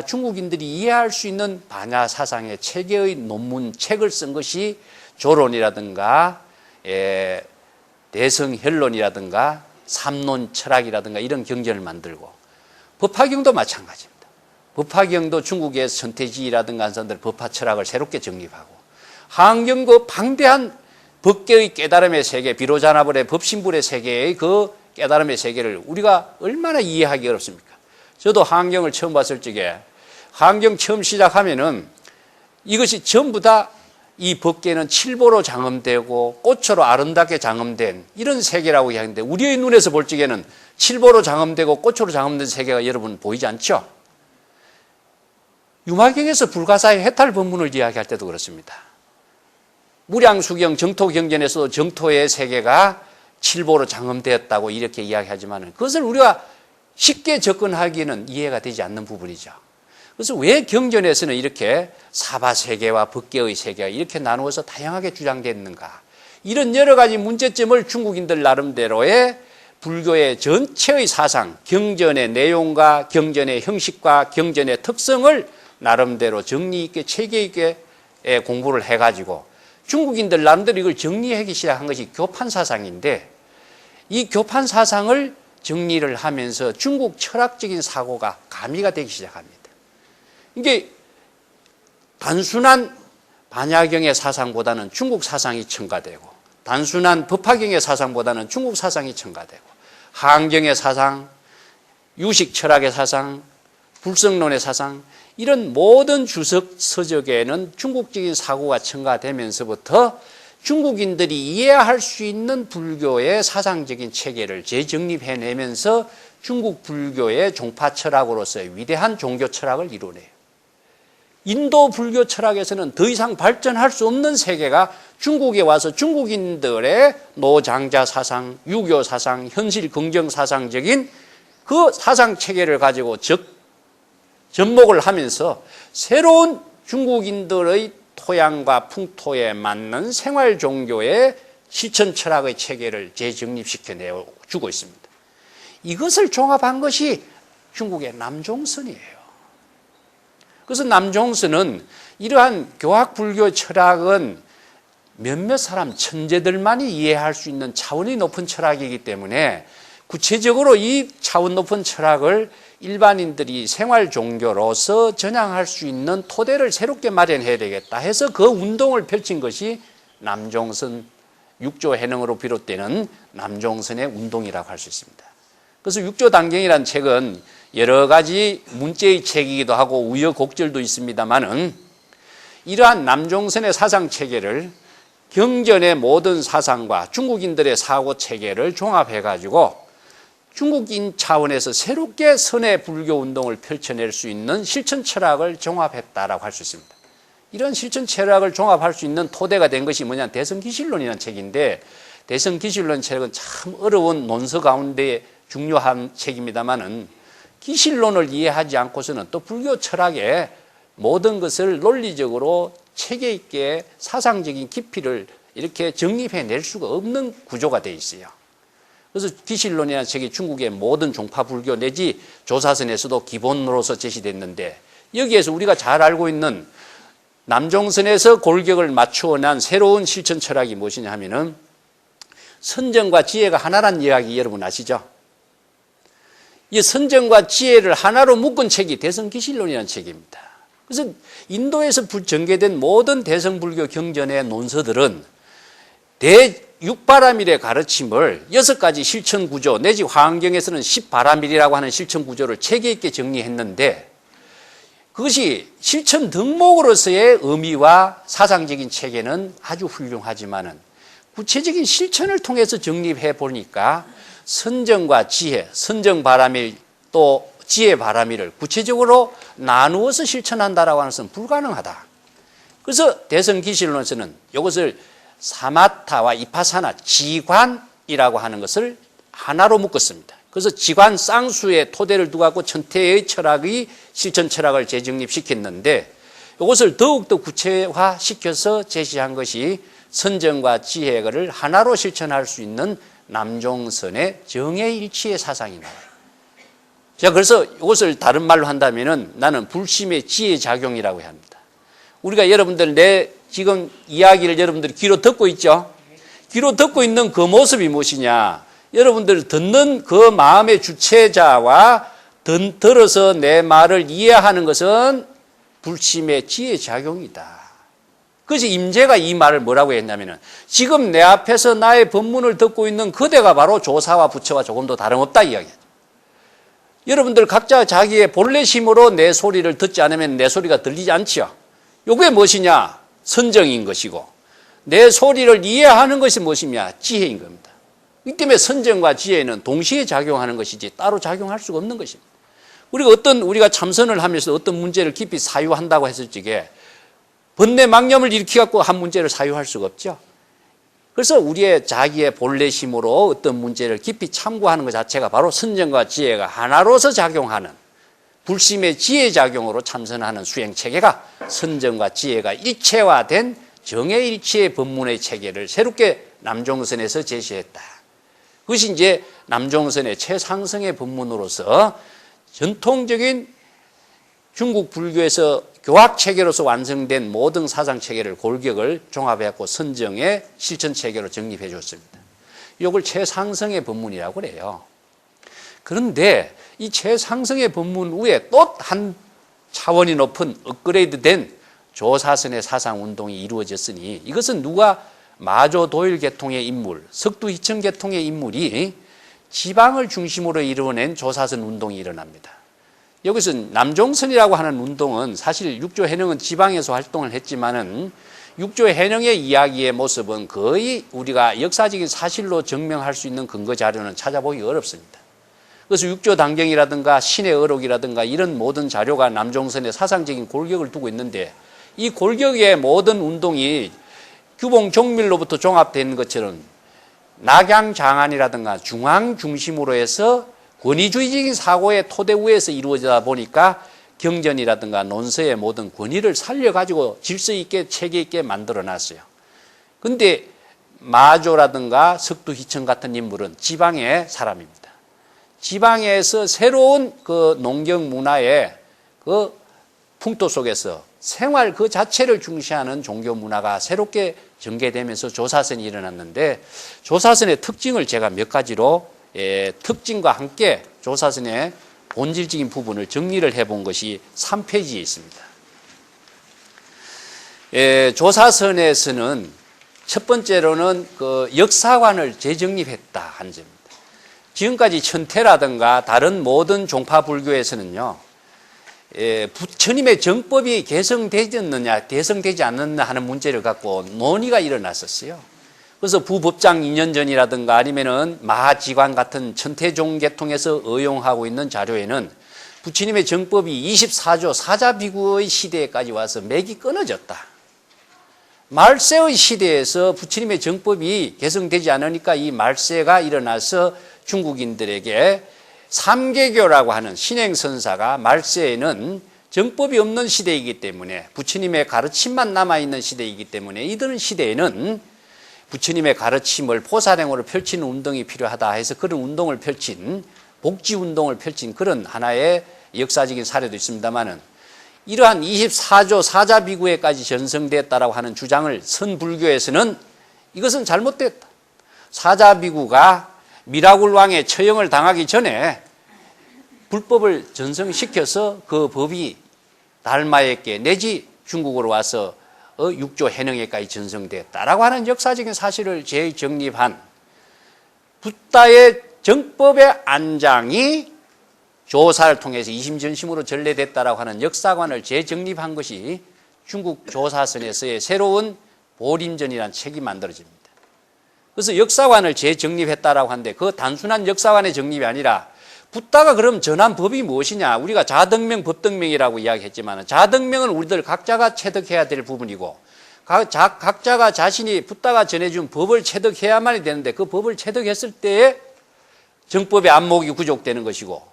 중국인들이 이해할 수 있는 반야 사상의 체계의 논문, 책을 쓴 것이 조론이라든가 대성현론이라든가 삼론 철학이라든가 이런 경전을 만들고, 법화경도 마찬가지입니다. 법화경도 중국의 선태지라든가 한 사람들 법화 철학을 새롭게 정립하고, 한경 그 방대한 법계의 깨달음의 세계, 비로자나불의 법신불의 세계의 그 깨달음의 세계를 우리가 얼마나 이해하기 어렵습니까? 저도 한경을 처음 봤을 적에, 한경 처음 시작하면은 이것이 전부 다 이 법계는 칠보로 장엄되고 꽃으로 아름답게 장엄된 이런 세계라고 이야기하는데, 우리의 눈에서 볼 적에는 칠보로 장엄되고 꽃으로 장엄된 세계가 여러분 보이지 않죠? 유마경에서 불가사의 해탈 법문을 이야기할 때도 그렇습니다. 무량수경 정토경전에서도 정토의 세계가 칠보로 장엄되었다고 이렇게 이야기하지만, 그것을 우리가 쉽게 접근하기는 이해가 되지 않는 부분이죠. 그래서 왜 경전에서는 이렇게 사바세계와 법계의 세계가 이렇게 나누어서 다양하게 주장됐는가, 이런 여러 가지 문제점을 중국인들 나름대로의 불교의 전체의 사상, 경전의 내용과 경전의 형식과 경전의 특성을 나름대로 정리 있게 체계 있게 공부를 해가지고 중국인들 나름대로 이걸 정리하기 시작한 것이 교판 사상인데, 이 교판 사상을 정리를 하면서 중국 철학적인 사고가 가미가 되기 시작합니다. 이게 단순한 반야경의 사상보다는 중국 사상이 첨가되고, 단순한 법화경의 사상보다는 중국 사상이 첨가되고, 한경의 사상, 유식 철학의 사상, 불성론의 사상, 이런 모든 주석 서적에는 중국적인 사고가 첨가되면서부터 중국인들이 이해할 수 있는 불교의 사상적인 체계를 재정립해내면서 중국 불교의 종파 철학으로서의 위대한 종교 철학을 이루네요. 인도 불교 철학에서는 더 이상 발전할 수 없는 세계가 중국에 와서 중국인들의 노장자 사상, 유교 사상, 현실 긍정 사상적인 그 사상 체계를 가지고 접목을 하면서 새로운 중국인들의 토양과 풍토에 맞는 생활 종교의 실천 철학의 체계를 재정립시켜 내주고 있습니다. 이것을 종합한 것이 중국의 남종선이에요. 그래서 남종선은 이러한 교학 불교 철학은 몇몇 사람 천재들만이 이해할 수 있는 차원이 높은 철학이기 때문에 구체적으로 이 차원 높은 철학을 일반인들이 생활 종교로서 전향할 수 있는 토대를 새롭게 마련해야 되겠다 해서 그 운동을 펼친 것이 남종선 육조 해능으로 비롯되는 남종선의 운동이라고 할 수 있습니다. 그래서 육조단경이라는 책은 여러 가지 문제의 책이기도 하고 우여곡절도 있습니다만은 이러한 남종선의 사상 체계를 경전의 모든 사상과 중국인들의 사고 체계를 종합해 가지고 중국인 차원에서 새롭게 선의 불교 운동을 펼쳐낼 수 있는 실천 철학을 종합했다라고 할 수 있습니다. 이런 실천 철학을 종합할 수 있는 토대가 된 것이 뭐냐, 대성기실론이라는 책인데, 대성기실론 책은 참 어려운 논서 가운데 중요한 책입니다만은 기실론을 이해하지 않고서는 또 불교 철학의 모든 것을 논리적으로 체계 있게 사상적인 깊이를 이렇게 정립해낼 수가 없는 구조가 되어 있어요. 그래서 기실론이라는 책이 중국의 모든 종파 불교 내지 조사선에서도 기본으로서 제시됐는데, 여기에서 우리가 잘 알고 있는 남종선에서 골격을 맞추어 난 새로운 실천 철학이 무엇이냐 하면은 선정과 지혜가 하나란 이야기 여러분 아시죠? 이 선정과 지혜를 하나로 묶은 책이 대성기실론이라는 책입니다. 그래서 인도에서 전개된 모든 대성불교 경전의 논서들은 대육바라밀의 가르침을 6가지 실천 구조 내지 화엄경에서는 10바라밀이라고 하는 실천 구조를 체계 있게 정리했는데, 그것이 실천 덕목으로서의 의미와 사상적인 체계는 아주 훌륭하지만은 구체적인 실천을 통해서 정립해 보니까 선정과 지혜, 선정 바라밀 또 지혜 바라밀을 구체적으로 나누어서 실천한다라고 하는 것은 불가능하다. 그래서 대성기실론에서는 이것을 사마타와 이파사나 지관이라고 하는 것을 하나로 묶었습니다. 그래서 지관 쌍수의 토대를 두고 갖고 천태의 철학의 실천 철학을 재정립시켰는데, 이것을 더욱더 구체화시켜서 제시한 것이 선정과 지혜를 하나로 실천할 수 있는 남종선의 정해일치의 사상이 나와요. 자, 그래서 이것을 다른 말로 한다면은 나는 불심의 지혜작용이라고 합니다. 우리가 여러분들 내 지금 이야기를 여러분들이 귀로 듣고 있죠? 귀로 듣고 있는 그 모습이 무엇이냐? 여러분들 듣는 그 마음의 주체자와 들어서 내 말을 이해하는 것은 불심의 지혜작용이다. 그래서 임재가 이 말을 뭐라고 했냐면은 지금 내 앞에서 나의 법문을 듣고 있는 그대가 바로 조사와 부처와 조금도 다름없다 이야기예요. 여러분들 각자 자기의 본래 심으로 내 소리를 듣지 않으면 내 소리가 들리지 않지요. 이게 무엇이냐? 선정인 것이고, 내 소리를 이해하는 것이 무엇이냐? 지혜인 겁니다. 이 때문에 선정과 지혜는 동시에 작용하는 것이지 따로 작용할 수가 없는 것입니다. 우리가 참선을 하면서 어떤 문제를 깊이 사유한다고 했을 적에 번뇌망념을 일으켜갖고 한 문제를 사유할 수가 없죠. 그래서 우리의 자기의 본래심으로 어떤 문제를 깊이 참고하는 것 자체가 바로 선정과 지혜가 하나로서 작용하는 불심의 지혜작용으로 참선하는 수행체계가 선정과 지혜가 일체화된 정해일치의 법문의 체계를 새롭게 남종선에서 제시했다. 그것이 이제 남종선의 최상승의 법문으로서 전통적인 중국 불교에서 교학체계로서 완성된 모든 사상체계를 골격을 종합해갖고 선정의 실천체계로 정립해 줬습니다. 이걸 최상승의 법문이라고 그래요. 그런데 이 최상승의 법문 위에 또 한 차원이 높은 업그레이드된 조사선의 사상운동이 이루어졌으니, 이것은 누가 마조 도일 계통의 인물, 석두 희청 계통의 인물이 지방을 중심으로 이루어낸 조사선 운동이 일어납니다. 여기서 남종선이라고 하는 운동은 사실 육조 해능은 지방에서 활동을 했지만은 육조 해능의 이야기의 모습은 거의 우리가 역사적인 사실로 증명할 수 있는 근거 자료는 찾아보기 어렵습니다. 그래서 육조 당경이라든가 신의 어록이라든가 이런 모든 자료가 남종선의 사상적인 골격을 두고 있는데, 이 골격의 모든 운동이 규봉 종밀로부터 종합된 것처럼 낙양장안이라든가 중앙 중심으로 해서 권위주의적인 사고의 토대 위에서 이루어지다 보니까 경전이라든가 논서의 모든 권위를 살려가지고 질서 있게 체계 있게 만들어 놨어요. 근데 마조라든가 석두희천 같은 인물은 지방의 사람입니다. 지방에서 새로운 그 농경 문화의 그 풍토 속에서 생활 그 자체를 중시하는 종교 문화가 새롭게 전개되면서 조사선이 일어났는데, 조사선의 특징을 제가 몇 가지로 특징과 함께 조사선의 본질적인 부분을 정리를 해본 것이 3페이지에 있습니다. 조사선에서는 첫 번째로는 그 역사관을 재정립했다 하는 점입니다. 지금까지 천태라든가 다른 모든 종파 불교에서는요, 부처님의 정법이 개성되었느냐 개성되지 않느냐 하는 문제를 갖고 논의가 일어났었어요. 그래서 부법장 2년 전이라든가 아니면은 마하지관 같은 천태종 계통에서 의용하고 있는 자료에는 부처님의 정법이 24조 사자비구의 시대까지 와서 맥이 끊어졌다. 말세의 시대에서 부처님의 정법이 개성되지 않으니까 이 말세가 일어나서 중국인들에게 삼계교라고 하는 신행선사가 말세에는 정법이 없는 시대이기 때문에, 부처님의 가르침만 남아있는 시대이기 때문에 이런 시대에는 부처님의 가르침을 포사행으로 펼치는 운동이 필요하다 해서 그런 운동을 펼친, 복지운동을 펼친 그런 하나의 역사적인 사례도 있습니다만은, 이러한 24조 사자비구에까지 전성됐다라고 하는 주장을 선 불교에서는 이것은 잘못됐다. 사자비구가 미라굴 왕의 처형을 당하기 전에 불법을 전성시켜서 그 법이 달마에게 내지 중국으로 와서 육조 해능에까지 전성됐다라고 하는 역사적인 사실을 재정립한 붓다의 정법의 안장이 조사를 통해서 이심전심으로 전래됐다라고 하는 역사관을 재정립한 것이 중국 조사선에서의 새로운 보림전이라는 책이 만들어집니다. 그래서 역사관을 재정립했다라고 하는데, 그 단순한 역사관의 정립이 아니라 붓다가 그럼 전한 법이 무엇이냐? 우리가 자덕명, 법덕명이라고 이야기했지만 자덕명은 우리들 각자가 체득해야 될 부분이고, 각자가 자신이 붓다가 전해준 법을 체득해야만이 되는데, 그 법을 체득했을 때에 정법의 안목이 구족되는 것이고,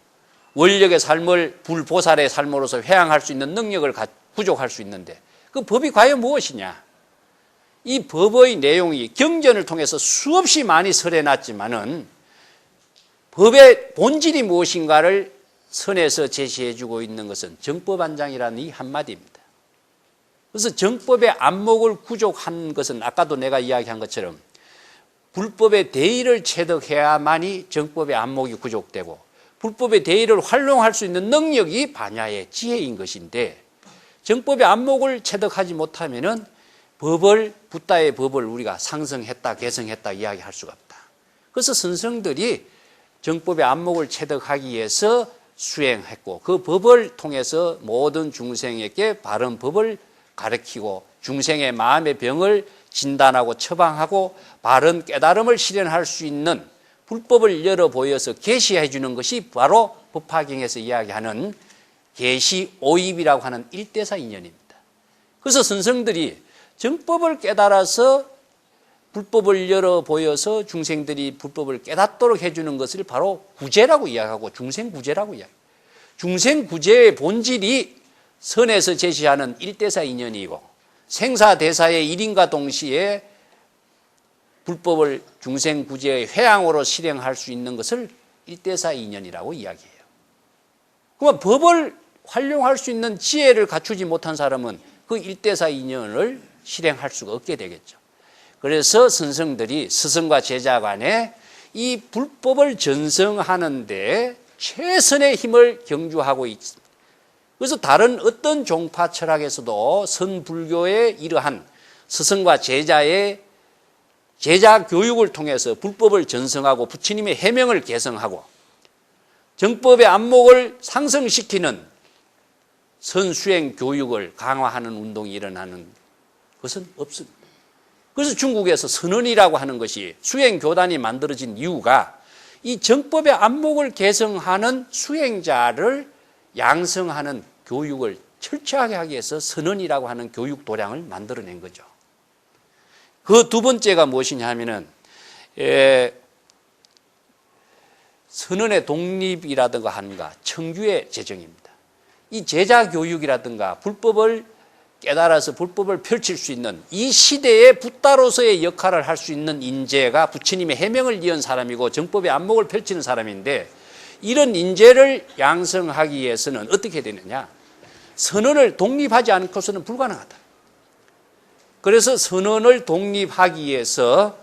원력의 삶을 불보살의 삶으로서 회양할 수 있는 능력을 구족할 수 있는데, 그 법이 과연 무엇이냐? 이 법의 내용이 경전을 통해서 수없이 많이 설해놨지만은 법의 본질이 무엇인가를 선에서 제시해주고 있는 것은 정법안장이라는 이 한마디입니다. 그래서 정법의 안목을 구족한 것은 아까도 내가 이야기한 것처럼 불법의 대의를 체득해야만이 정법의 안목이 구족되고, 불법의 대의를 활용할 수 있는 능력이 반야의 지혜인 것인데, 정법의 안목을 체득하지 못하면은 붓다의 법을 우리가 상승했다, 개성했다 이야기할 수가 없다. 그래서 선성들이 정법의 안목을 체득하기 위해서 수행했고, 그 법을 통해서 모든 중생에게 바른 법을 가르치고 중생의 마음의 병을 진단하고 처방하고 바른 깨달음을 실현할 수 있는 불법을 열어 보여서 계시해 주는 것이 바로 법화경에서 이야기하는 계시 오입이라고 하는 일대사 인연입니다. 그래서 선성들이 정법을 깨달아서 불법을 열어 보여서 중생들이 불법을 깨닫도록 해주는 것을 바로 구제라고 이야기하고 중생구제라고 이야기합니다. 중생구제의 본질이 선에서 제시하는 일대사 인연이고, 생사대사의 일인과 동시에 불법을 중생구제의 회양으로 실행할 수 있는 것을 일대사 인연이라고 이야기해요. 그러면 법을 활용할 수 있는 지혜를 갖추지 못한 사람은 그 일대사 인연을 실행할 수가 없게 되겠죠. 그래서 선성들이 스승과 제자 간에 이 불법을 전성하는 데 최선의 힘을 경주하고 있습니다. 그래서 다른 어떤 종파 철학에서도 선불교의 이러한 스승과 제자의 제자 교육을 통해서 불법을 전성하고 부처님의 해명을 개성하고 정법의 안목을 상승시키는 선수행 교육을 강화하는 운동이 일어나는 그것은 없습니다. 그래서 중국에서 선언이라고 하는 것이 수행교단이 만들어진 이유가 이 정법의 안목을 개성하는 수행자를 양성하는 교육을 철저하게 하기 위해서 선언이라고 하는 교육 도량을 만들어낸 거죠. 그 두 번째가 무엇이냐 하면은 선언의 독립이라든가 하는가 청규의 제정입니다. 이 제자 교육이라든가 불법을 깨달아서 불법을 펼칠 수 있는 이 시대의 붓다로서의 역할을 할 수 있는 인재가 부처님의 해명을 이은 사람이고 정법의 안목을 펼치는 사람인데, 이런 인재를 양성하기 위해서는 어떻게 되느냐? 선언을 독립하지 않고서는 불가능하다. 그래서 선언을 독립하기 위해서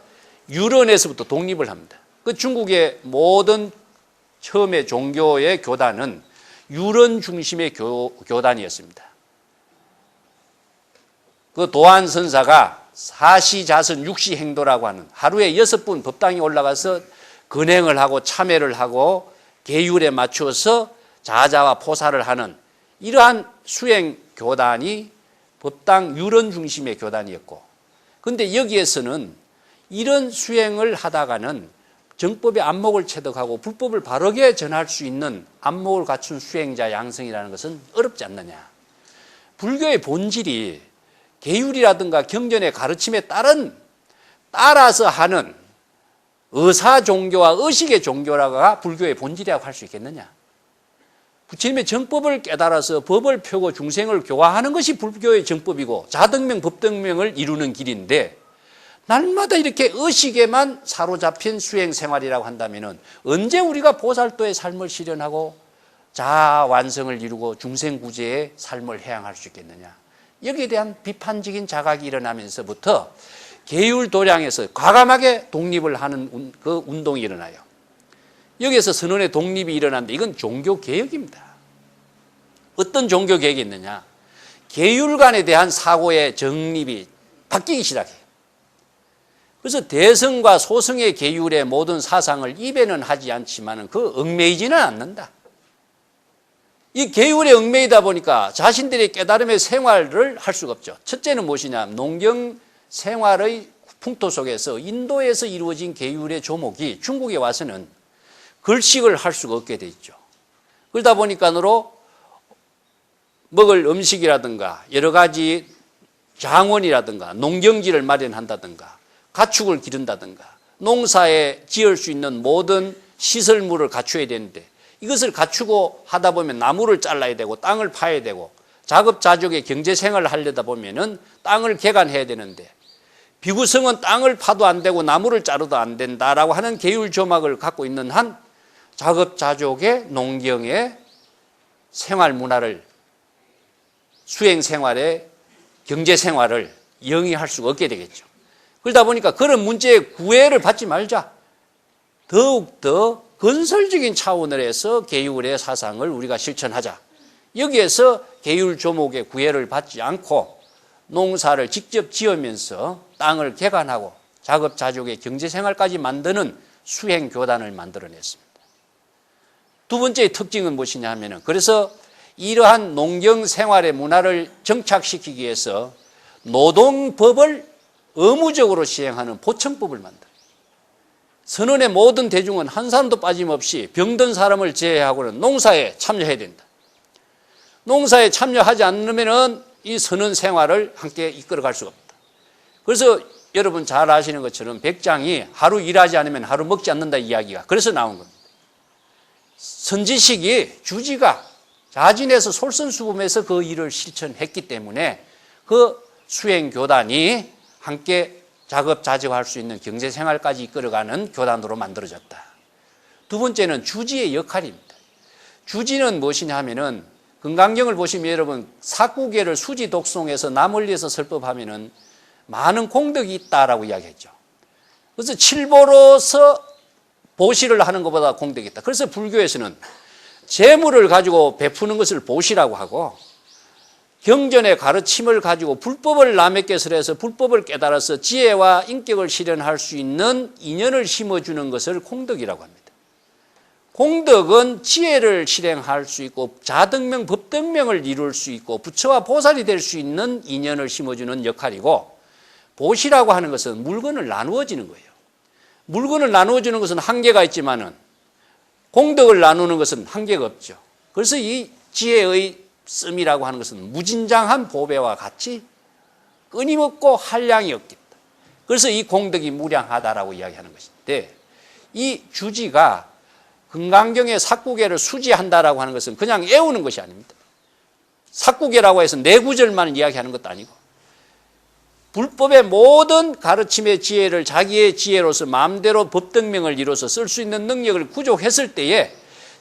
유런에서부터 독립을 합니다. 그 중국의 모든 처음에 종교의 교단은 유런 중심의 교단이었습니다. 그 도안선사가 사시자선 육시행도라고 하는 하루에 6번 법당에 올라가서 근행을 하고 참회를 하고 계율에 맞추어서 자자와 포사를 하는 이러한 수행 교단이 법당 유런 중심의 교단이었고, 그런데 여기에서는 이런 수행을 하다가는 정법의 안목을 체득하고 불법을 바르게 전할 수 있는 안목을 갖춘 수행자 양성이라는 것은 어렵지 않느냐. 불교의 본질이 계율이라든가 경전의 가르침에 따라서 하는 의사 종교와 의식의 종교라가 불교의 본질이라고 할 수 있겠느냐. 부처님의 정법을 깨달아서 법을 펴고 중생을 교화하는 것이 불교의 정법이고 자등명 법등명을 이루는 길인데, 날마다 이렇게 의식에만 사로잡힌 수행 생활이라고 한다면 언제 우리가 보살도의 삶을 실현하고 자아 완성을 이루고 중생 구제의 삶을 해양할 수 있겠느냐. 여기에 대한 비판적인 자각이 일어나면서부터 계율 도량에서 과감하게 독립을 하는 그 운동이 일어나요. 여기에서 선언의 독립이 일어났는데 이건 종교개혁입니다. 어떤 종교개혁이 있느냐? 계율관에 대한 사고의 정립이 바뀌기 시작해요. 그래서 대성과 소성의 계율의 모든 사상을 입에는 하지 않지만 그 얽매이지는 않는다. 이 계율에 얽매이다 보니까 자신들의 깨달음의 생활을 할 수가 없죠. 첫째는 무엇이냐? 농경 생활의 풍토 속에서 인도에서 이루어진 계율의 조목이 중국에 와서는 글식을 할 수가 없게 돼 있죠. 그러다 보니까로 먹을 음식이라든가 여러 가지 장원이라든가 농경지를 마련한다든가 가축을 기른다든가 농사에 지을 수 있는 모든 시설물을 갖춰야 되는데, 이것을 갖추고 하다 보면 나무를 잘라야 되고 땅을 파야 되고 자급자족의 경제생활을 하려다 보면은 땅을 개간해야 되는데, 비구성은 땅을 파도 안 되고 나무를 자르도 안 된다라고 하는 계율 조막을 갖고 있는 한 자급자족의 농경의 생활 문화를, 수행 생활의 경제 생활을 영위할 수가 없게 되겠죠. 그러다 보니까 그런 문제의 구애를 받지 말자. 더욱더 건설적인 차원을 해서 계율의 사상을 우리가 실천하자. 여기에서 계율 조목의 구애를 받지 않고 농사를 직접 지으면서 땅을 개간하고 자급자족의 경제생활까지 만드는 수행교단을 만들어냈습니다. 두 번째의 특징은 무엇이냐 하면은, 그래서 이러한 농경생활의 문화를 정착시키기 위해서 노동법을 의무적으로 시행하는 보청법을 만들어요. 선언의 모든 대중은 한 사람도 빠짐없이 병든 사람을 제외하고는 농사에 참여해야 된다. 농사에 참여하지 않으면 이 선언 생활을 함께 이끌어갈 수가 없다. 그래서 여러분 잘 아시는 것처럼 백장이 하루 일하지 않으면 하루 먹지 않는다 이야기가 그래서 나온 겁니다. 선지식이 주지가 자진해서 솔선수범해서 그 일을 실천했기 때문에 그 수행교단이 함께 자급자족할 수 있는 경제생활까지 이끌어가는 교단으로 만들어졌다. 두 번째는 주지의 역할입니다. 주지는 무엇이냐 하면은, 금강경을 보시면 여러분 사구계를 수지 독송해서 남을리에서 설법하면은 많은 공덕이 있다라고 이야기했죠. 그래서 칠보로서 보시를 하는 것보다 공덕이 있다. 그래서 불교에서는 재물을 가지고 베푸는 것을 보시라고 하고, 경전의 가르침을 가지고 불법을 남에게 설해서 불법을 깨달아서 지혜와 인격을 실현할 수 있는 인연을 심어주는 것을 공덕이라고 합니다. 공덕은 지혜를 실행할 수 있고 자등명, 법등명을 이룰 수 있고 부처와 보살이 될 수 있는 인연을 심어주는 역할이고, 보시라고 하는 것은 물건을 나누어지는 거예요. 물건을 나누어주는 것은 한계가 있지만은 공덕을 나누는 것은 한계가 없죠. 그래서 이 지혜의 씀이라고 하는 것은 무진장한 보배와 같이 끊임없고 한량이 없겠다. 그래서 이 공덕이 무량하다라고 이야기하는 것인데, 이 주지가 금강경의 삭구계를 수지한다라고 하는 것은 그냥 애우는 것이 아닙니다. 삭구계라고 해서 네 구절만 이야기하는 것도 아니고, 불법의 모든 가르침의 지혜를 자기의 지혜로서 마음대로 법등명을 이뤄서 쓸 수 있는 능력을 구족했을 때에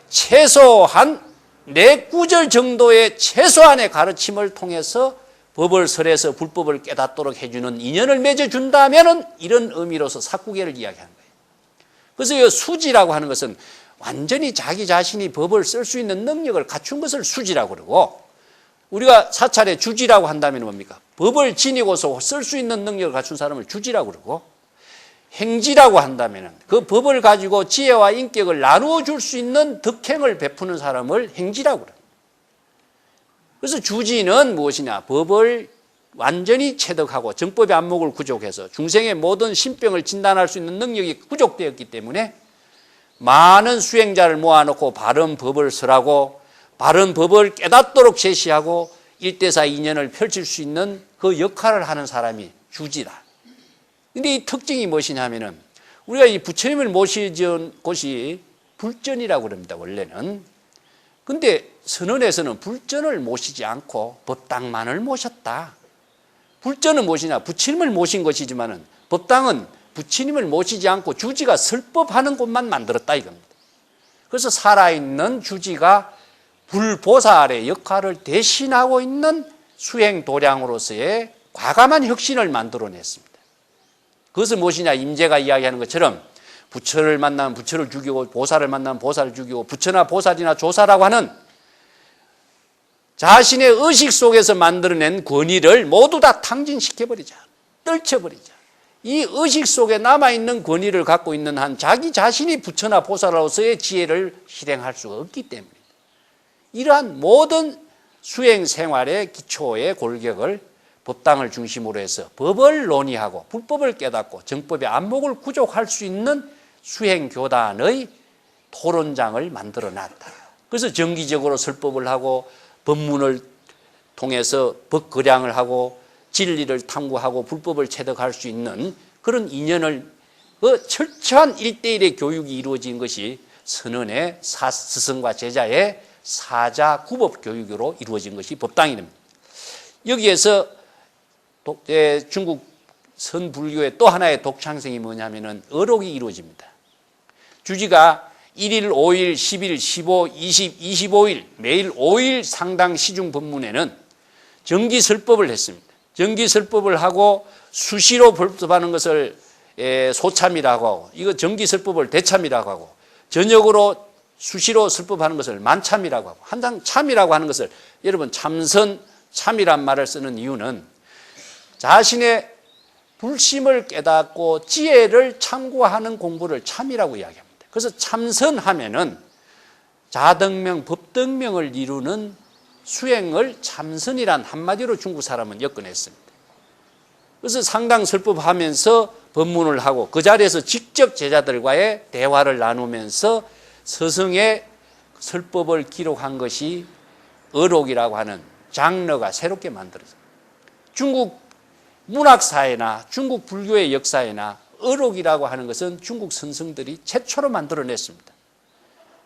최소한 네 구절 정도의 최소한의 가르침을 통해서 법을 설해서 불법을 깨닫도록 해주는 인연을 맺어준다면 이런 의미로서 삭구계를 이야기하는 거예요. 그래서 이 수지라고 하는 것은 완전히 자기 자신이 법을 쓸 수 있는 능력을 갖춘 것을 수지라고 그러고, 우리가 사찰에 주지라고 한다면 뭡니까? 법을 지니고서 쓸 수 있는 능력을 갖춘 사람을 주지라고 그러고, 행지라고 한다면 그 법을 가지고 지혜와 인격을 나누어 줄 수 있는 덕행을 베푸는 사람을 행지라고 그래요. 그래서 주지는 무엇이냐? 법을 완전히 체득하고 정법의 안목을 구족해서 중생의 모든 신병을 진단할 수 있는 능력이 구족되었기 때문에 많은 수행자를 모아놓고 바른 법을 설하고 바른 법을 깨닫도록 제시하고 일대사 인연을 펼칠 수 있는 그 역할을 하는 사람이 주지다. 근데 이 특징이 무엇이냐면은, 우리가 이 부처님을 모시던 곳이 불전이라고 그럽니다, 원래는. 근데 선언에서는 불전을 모시지 않고 법당만을 모셨다. 불전은 무엇이냐? 부처님을 모신 것이지만은 법당은 부처님을 모시지 않고 주지가 설법하는 곳만 만들었다 이겁니다. 그래서 살아있는 주지가 불보살의 역할을 대신하고 있는 수행 도량으로서의 과감한 혁신을 만들어냈습니다. 그것은 무엇이냐? 임재가 이야기하는 것처럼 부처를 만나면 부처를 죽이고 보살을 만나면 보살을 죽이고 부처나 보살이나 조사라고 하는 자신의 의식 속에서 만들어낸 권위를 모두 다 탕진시켜버리자. 떨쳐버리자. 이 의식 속에 남아있는 권위를 갖고 있는 한 자기 자신이 부처나 보살로서의 지혜를 실행할 수가 없기 때문입니다. 이러한 모든 수행 생활의 기초의 골격을 법당을 중심으로 해서 법을 논의하고 불법을 깨닫고 정법의 안목을 구족할 수 있는 수행교단의 토론장을 만들어 놨다. 그래서 정기적으로 설법을 하고 법문을 통해서 법거량을 하고 진리를 탐구하고 불법을 체득할 수 있는 그런 인연을, 그 철저한 1:1의 교육이 이루어진 것이 선언의 스승과 제자의 사자 구법 교육으로 이루어진 것이 법당이 됩니다. 여기에서 중국 선불교의 또 하나의 독창성이 뭐냐면은 어록이 이루어집니다. 주지가 1일, 5일, 10일, 15, 20, 25일 매일 5일 상당 시중 법문에는 정기설법을 했습니다. 정기설법을 하고 수시로 법습하는 것을 소참이라고 하고, 이거 정기설법을 대참이라고 하고, 저녁으로 수시로 설법하는 것을 만참이라고 하고, 한장 참이라고 하는 것을, 여러분 참선, 참이란 말을 쓰는 이유는 자신의 불심을 깨닫고 지혜를 참고하는 공부를 참이라고 이야기합니다. 그래서 참선하면은 자등명, 법등명을 이루는 수행을 참선이란 한마디로 중국 사람은 엮어냈습니다. 그래서 상당 설법하면서 법문을 하고 그 자리에서 직접 제자들과의 대화를 나누면서 스승의 설법을 기록한 것이 어록이라고 하는 장르가 새롭게 만들어졌습니다. 중국 문학사회나 중국 불교의 역사에나 어록이라고 하는 것은 중국 선성들이 최초로 만들어냈습니다.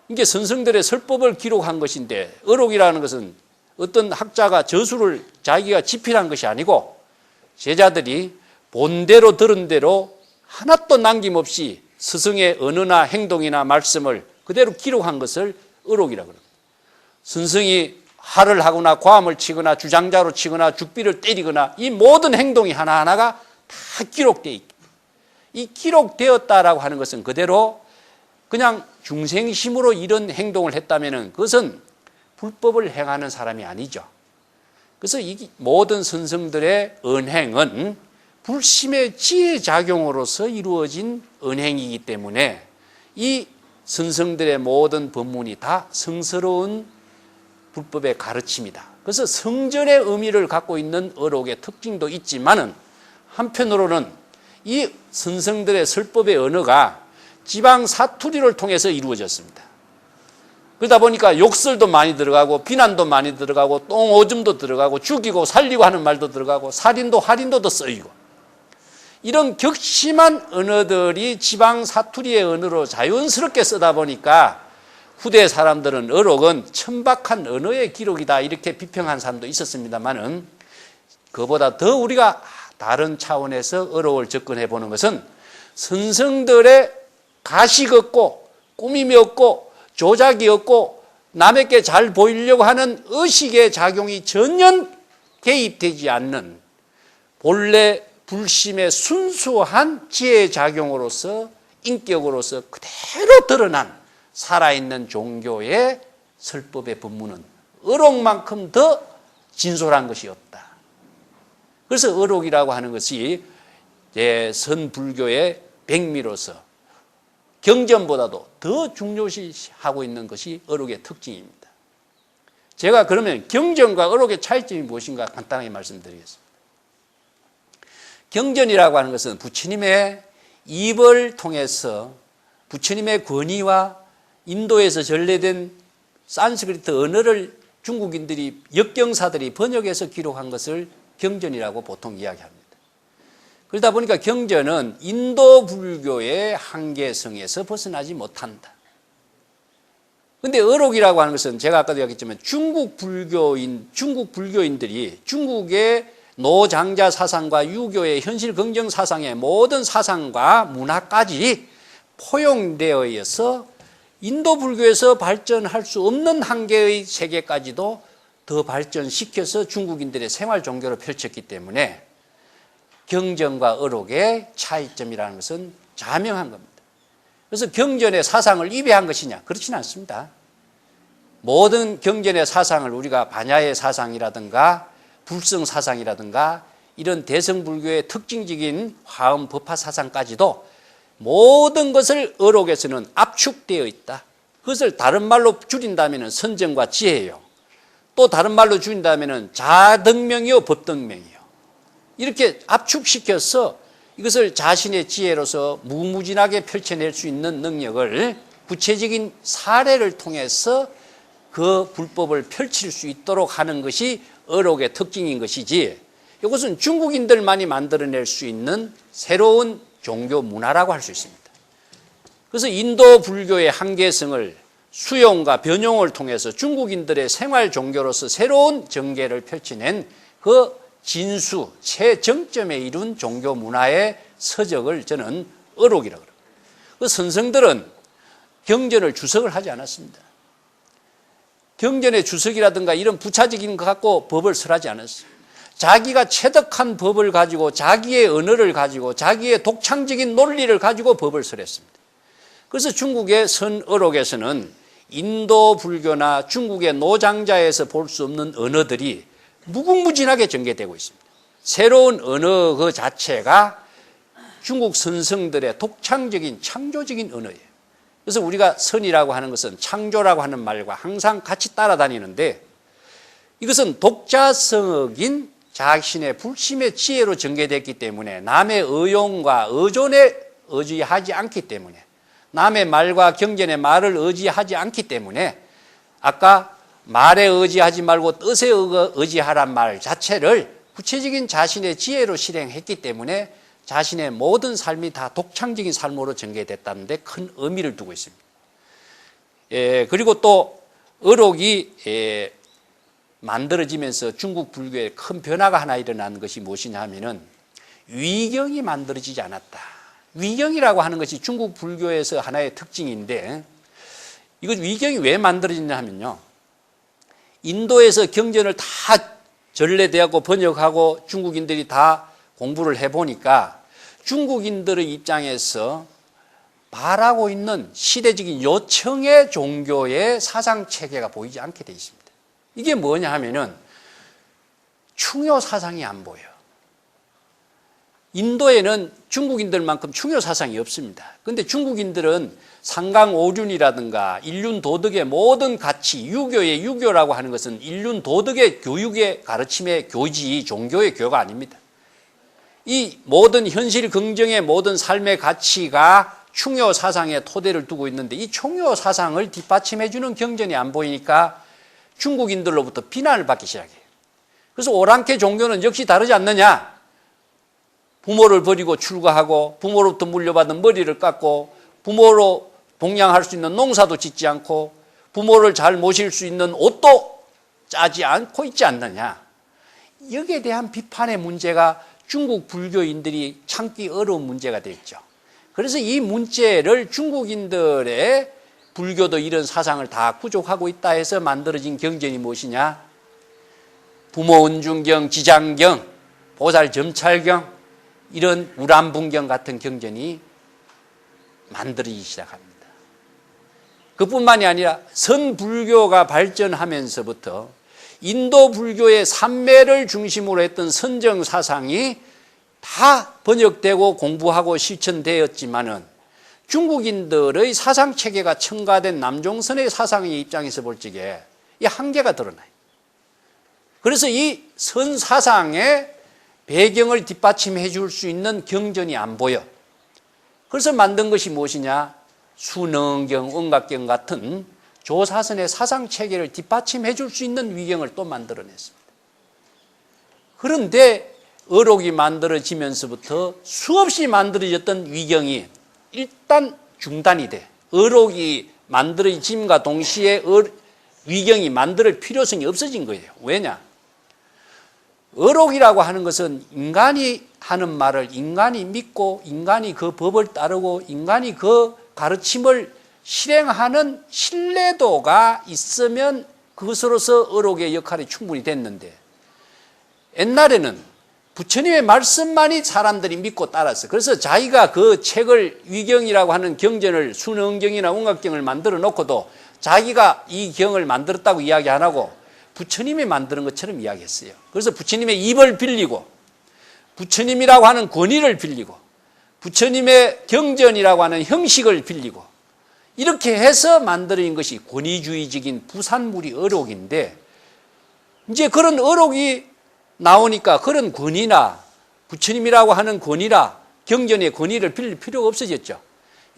이게 선성들의 설법을 기록한 것인데, 어록이라는 것은 어떤 학자가 저수를 자기가 집필한 것이 아니고 제자들이 본대로 들은 대로 하나도 남김없이 스승의 언어나 행동이나 말씀을 그대로 기록한 것을 어록이라고 합니다. 선생이 할을 하거나 고함을 치거나 주장자로 치거나 죽비를 때리거나 이 모든 행동이 하나하나가 다 기록되어 있다. 이 기록되었다라고 하는 것은 그대로 그냥 중생심으로 이런 행동을 했다면 그것은 불법을 행하는 사람이 아니죠. 그래서 이 모든 선성들의 언행은 불심의 지혜작용으로서 이루어진 언행이기 때문에 이 선성들의 모든 법문이 다 성스러운 불법의 가르침이다. 그래서 성전의 의미를 갖고 있는 어록의 특징도 있지만은 한편으로는 이 선성들의 설법의 언어가 지방 사투리를 통해서 이루어졌습니다. 그러다 보니까 욕설도 많이 들어가고 비난도 많이 들어가고 똥오줌도 들어가고 죽이고 살리고 하는 말도 들어가고 살인도 할인도도 쓰이고 이런 격심한 언어들이 지방 사투리의 언어로 자연스럽게 쓰다 보니까 후대 사람들은 어록은 천박한 언어의 기록이다 이렇게 비평한 사람도 있었습니다만은 그보다 더 우리가 다른 차원에서 어록을 접근해 보는 것은 선성들의 가식 없고 꾸밈이 없고 조작이 없고 남에게 잘 보이려고 하는 의식의 작용이 전혀 개입되지 않는 본래 불심의 순수한 지혜의 작용으로서 인격으로서 그대로 드러난 살아있는 종교의 설법의 법문은 어록만큼 더 진솔한 것이 없다. 그래서 어록이라고 하는 것이 선불교의 백미로서 경전보다도 더 중요시하고 있는 것이 어록의 특징입니다. 제가 그러면 경전과 어록의 차이점이 무엇인가 간단하게 말씀드리겠습니다. 경전이라고 하는 것은 부처님의 입을 통해서 부처님의 권위와 인도에서 전래된 산스크리트 언어를 중국인들이 역경사들이 번역해서 기록한 것을 경전이라고 보통 이야기합니다. 그러다 보니까 경전은 인도 불교의 한계성에서 벗어나지 못한다. 그런데 어록이라고 하는 것은 제가 아까도 이야기했지만 중국 불교인들이 중국의 노장자 사상과 유교의 현실 긍정 사상의 모든 사상과 문화까지 포용되어 있어 인도 불교에서 발전할 수 없는 한계의 세계까지도 더 발전시켜서 중국인들의 생활 종교를 펼쳤기 때문에 경전과 어록의 차이점이라는 것은 자명한 겁니다. 그래서 경전의 사상을 위배한 것이냐? 그렇지는 않습니다. 모든 경전의 사상을 우리가 반야의 사상이라든가 불성 사상이라든가 이런 대성불교의 특징적인 화엄 법화 사상까지도 모든 것을 어록에서는 압축되어 있다. 그것을 다른 말로 줄인다면 선정과 지혜요. 또 다른 말로 줄인다면 자등명이요 법등명이요. 이렇게 압축시켜서 이것을 자신의 지혜로서 무무진하게 펼쳐낼 수 있는 능력을 구체적인 사례를 통해서 그 불법을 펼칠 수 있도록 하는 것이 어록의 특징인 것이지 이것은 중국인들만이 만들어낼 수 있는 새로운 종교 문화라고 할 수 있습니다. 그래서 인도 불교의 한계성을 수용과 변용을 통해서 중국인들의 생활 종교로서 새로운 전개를 펼쳐낸 그 진수, 최정점에 이룬 종교 문화의 서적을 저는 어록이라고 합니다. 그 선성들은 경전을 주석을 하지 않았습니다. 경전의 주석이라든가 이런 부차적인 것 갖고 법을 설하지 않았어요. 자기가 체득한 법을 가지고 자기의 언어를 가지고 자기의 독창적인 논리를 가지고 법을 설했습니다. 그래서 중국의 선어록에서는 인도 불교나 중국의 노장자에서 볼 수 없는 언어들이 무궁무진하게 전개되고 있습니다. 새로운 언어 그 자체가 중국 선성들의 독창적인 창조적인 언어예요. 그래서 우리가 선이라고 하는 것은 창조라고 하는 말과 항상 같이 따라다니는데 이것은 독자성인 자신의 불심의 지혜로 전개됐기 때문에 남의 의용과 의존에 의지하지 않기 때문에 남의 말과 경전의 말을 의지하지 않기 때문에 아까 말에 의지하지 말고 뜻에 의지하란 말 자체를 구체적인 자신의 지혜로 실행했기 때문에 자신의 모든 삶이 다 독창적인 삶으로 전개됐다는 데 큰 의미를 두고 있습니다. 그리고 또 어록이 만들어지면서 중국 불교에 큰 변화가 하나 일어난 것이 무엇이냐 하면은 위경이 만들어지지 않았다. 위경이라고 하는 것이 중국 불교에서 하나의 특징인데 이거 위경이 왜 만들어지냐 하면요. 인도에서 경전을 다 전래되고 번역하고 중국인들이 다 공부를 해보니까 중국인들의 입장에서 바라고 있는 시대적인 요청의 종교의 사상체계가 보이지 않게 되어 있습니다. 이게 뭐냐 하면은 충효 사상이 안 보여. 인도에는 중국인들만큼 충효 사상이 없습니다. 그런데 중국인들은 상강오륜이라든가 인륜 도덕의 모든 가치, 유교의 유교라고 하는 것은 인륜 도덕의 교육의 가르침의 교지, 종교의 교가 아닙니다. 이 모든 현실 긍정의 모든 삶의 가치가 충효 사상의 토대를 두고 있는데 이 충효 사상을 뒷받침해주는 경전이 안 보이니까 중국인들로부터 비난을 받기 시작해요. 그래서 오랑캐 종교는 역시 다르지 않느냐. 부모를 버리고 출가하고 부모로부터 물려받은 머리를 깎고 부모로 봉양할 수 있는 농사도 짓지 않고 부모를 잘 모실 수 있는 옷도 짜지 않고 있지 않느냐. 여기에 대한 비판의 문제가 중국 불교인들이 참기 어려운 문제가 됐죠. 그래서 이 문제를 중국인들의 불교도 이런 사상을 다 구족하고 있다 해서 만들어진 경전이 무엇이냐. 부모은중경, 지장경, 보살점찰경 이런 우람분경 같은 경전이 만들어지기 시작합니다. 그뿐만이 아니라 선불교가 발전하면서부터 인도 불교의 삼매를 중심으로 했던 선정 사상이 다 번역되고 공부하고 실천되었지만은 중국인들의 사상 체계가 첨가된 남종선의 사상의 입장에서 볼 적에 이 한계가 드러나요. 그래서 이 선 사상의 배경을 뒷받침해 줄 수 있는 경전이 안 보여. 그래서 만든 것이 무엇이냐? 순응경, 언각경 같은 조사선의 사상 체계를 뒷받침해 줄 수 있는 위경을 또 만들어냈습니다. 그런데 어록이 만들어지면서부터 수없이 만들어졌던 위경이 일단 중단이 돼. 어록이 만들어짐과 동시에 위경이 만들 필요성이 없어진 거예요. 왜냐? 어록이라고 하는 것은 인간이 하는 말을 인간이 믿고 인간이 그 법을 따르고 인간이 그 가르침을 실행하는 신뢰도가 있으면 그것으로서 어록의 역할이 충분히 됐는데 옛날에는 부처님의 말씀만이 사람들이 믿고 따랐어요. 그래서 자기가 그 책을 위경이라고 하는 경전을 순응경이나 언각경을 만들어 놓고도 자기가 이 경을 만들었다고 이야기 안 하고 부처님이 만드는 것처럼 이야기했어요. 그래서 부처님의 입을 빌리고 부처님이라고 하는 권위를 빌리고 부처님의 경전이라고 하는 형식을 빌리고 이렇게 해서 만들어진 것이 권위주의적인 부산물이 어록인데 이제 그런 어록이 나오니까 그런 권위나 부처님이라고 하는 권위나 경전의 권위를 빌릴 필요가 없어졌죠.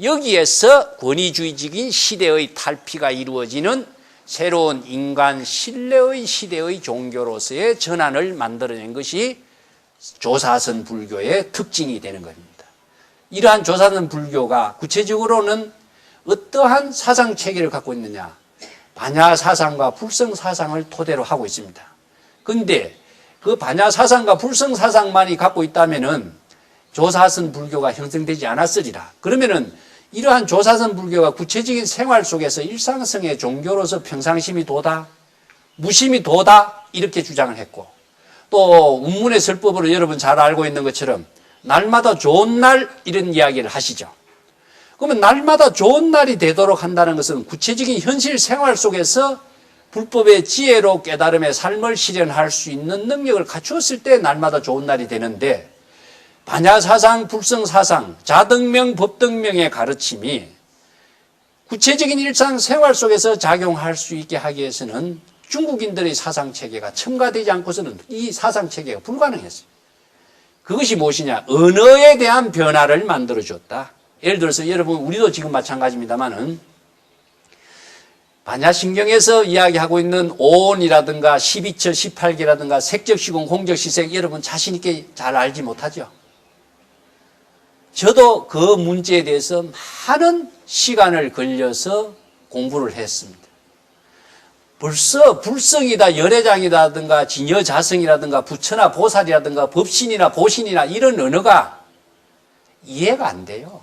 여기에서 권위주의적인 시대의 탈피가 이루어지는 새로운 인간 신뢰의 시대의 종교로서의 전환을 만들어낸 것이 조사선 불교의 특징이 되는 겁니다. 이러한 조사선 불교가 구체적으로는 어떠한 사상 체계를 갖고 있느냐? 반야 사상과 불성 사상을 토대로 하고 있습니다. 그런데 그 반야 사상과 불성 사상만이 갖고 있다면은 조사선 불교가 형성되지 않았으리라. 그러면은 이러한 조사선 불교가 구체적인 생활 속에서 일상성의 종교로서 평상심이 도다, 무심이 도다 이렇게 주장을 했고 또 운문의 설법으로 여러분 잘 알고 있는 것처럼 날마다 좋은 날 이런 이야기를 하시죠. 그러면 날마다 좋은 날이 되도록 한다는 것은 구체적인 현실 생활 속에서 불법의 지혜로 깨달음의 삶을 실현할 수 있는 능력을 갖추었을 때 날마다 좋은 날이 되는데 반야사상, 불성사상, 자등명, 법등명의 가르침이 구체적인 일상생활 속에서 작용할 수 있게 하기 위해서는 중국인들의 사상체계가 첨가되지 않고서는 이 사상체계가 불가능했어요. 그것이 무엇이냐? 언어에 대한 변화를 만들어줬다. 예를 들어서 여러분 우리도 지금 마찬가지입니다만은 반야신경에서 이야기하고 있는 오온이라든가 12처, 18개라든가 색적시공, 공적시색 여러분 자신 있게 잘 알지 못하죠. 저도 그 문제에 대해서 많은 시간을 걸려서 공부를 했습니다. 벌써 불성이다, 열애장이라든가 진여자성이라든가 부처나 보살이라든가 법신이나 보신이나 이런 언어가 이해가 안 돼요.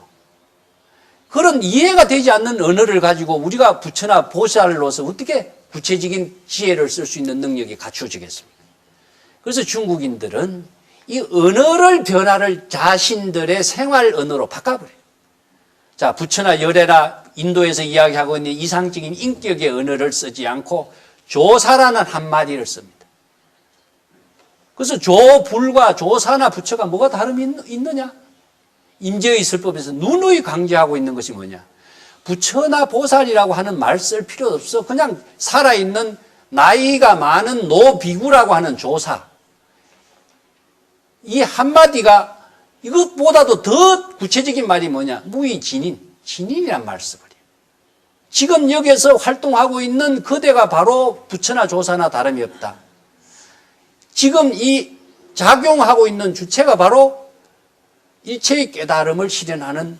그런 이해가 되지 않는 언어를 가지고 우리가 부처나 보살로서 어떻게 구체적인 지혜를 쓸 수 있는 능력이 갖추어지겠습니까? 그래서 중국인들은 이 언어를 변화를 자신들의 생활 언어로 바꿔버려요. 자, 부처나 열애나 인도에서 이야기하고 있는 이상적인 인격의 언어를 쓰지 않고 조사라는 한마디를 씁니다. 그래서 조불과 조사나 부처가 뭐가 다름이 있느냐? 임재의 설법에서 누누이 강조하고 있는 것이 뭐냐? 부처나 보살이라고 하는 말 쓸 필요 없어. 그냥 살아있는 나이가 많은 노비구라고 하는 조사. 이 한마디가 이것보다도 더 구체적인 말이 뭐냐? 무의진인, 진인이란 말 써버려. 지금 여기서 활동하고 있는 그대가 바로 부처나 조사나 다름이 없다. 지금 이 작용하고 있는 주체가 바로 일체의 깨달음을 실현하는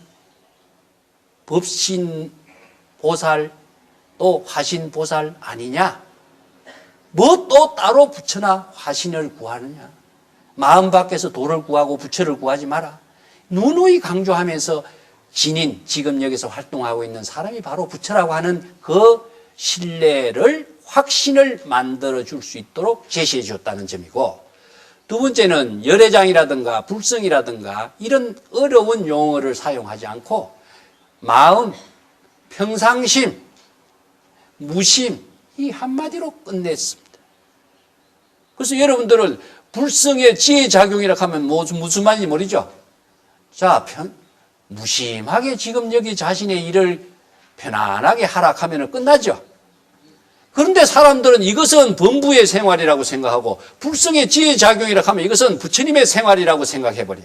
법신 보살 또 화신 보살 아니냐? 뭐 또 따로 부처나 화신을 구하느냐? 마음 밖에서 도를 구하고 부처를 구하지 마라. 누누이 강조하면서 진인, 지금 여기서 활동하고 있는 사람이 바로 부처라고 하는 그 신뢰를, 확신을 만들어줄 수 있도록 제시해 주었다는 점이고, 두 번째는 열애장이라든가 불성이라든가 이런 어려운 용어를 사용하지 않고 마음, 평상심, 무심 이 한마디로 끝냈습니다. 그래서 여러분들은 불성의 지혜작용이라고 하면 무슨 말인지 모르죠? 자, 무심하게 지금 여기 자신의 일을 편안하게 하락하면 끝나죠. 그런데 사람들은 이것은 범부의 생활이라고 생각하고 불성의 지혜작용이라고 하면 이것은 부처님의 생활이라고 생각해버려.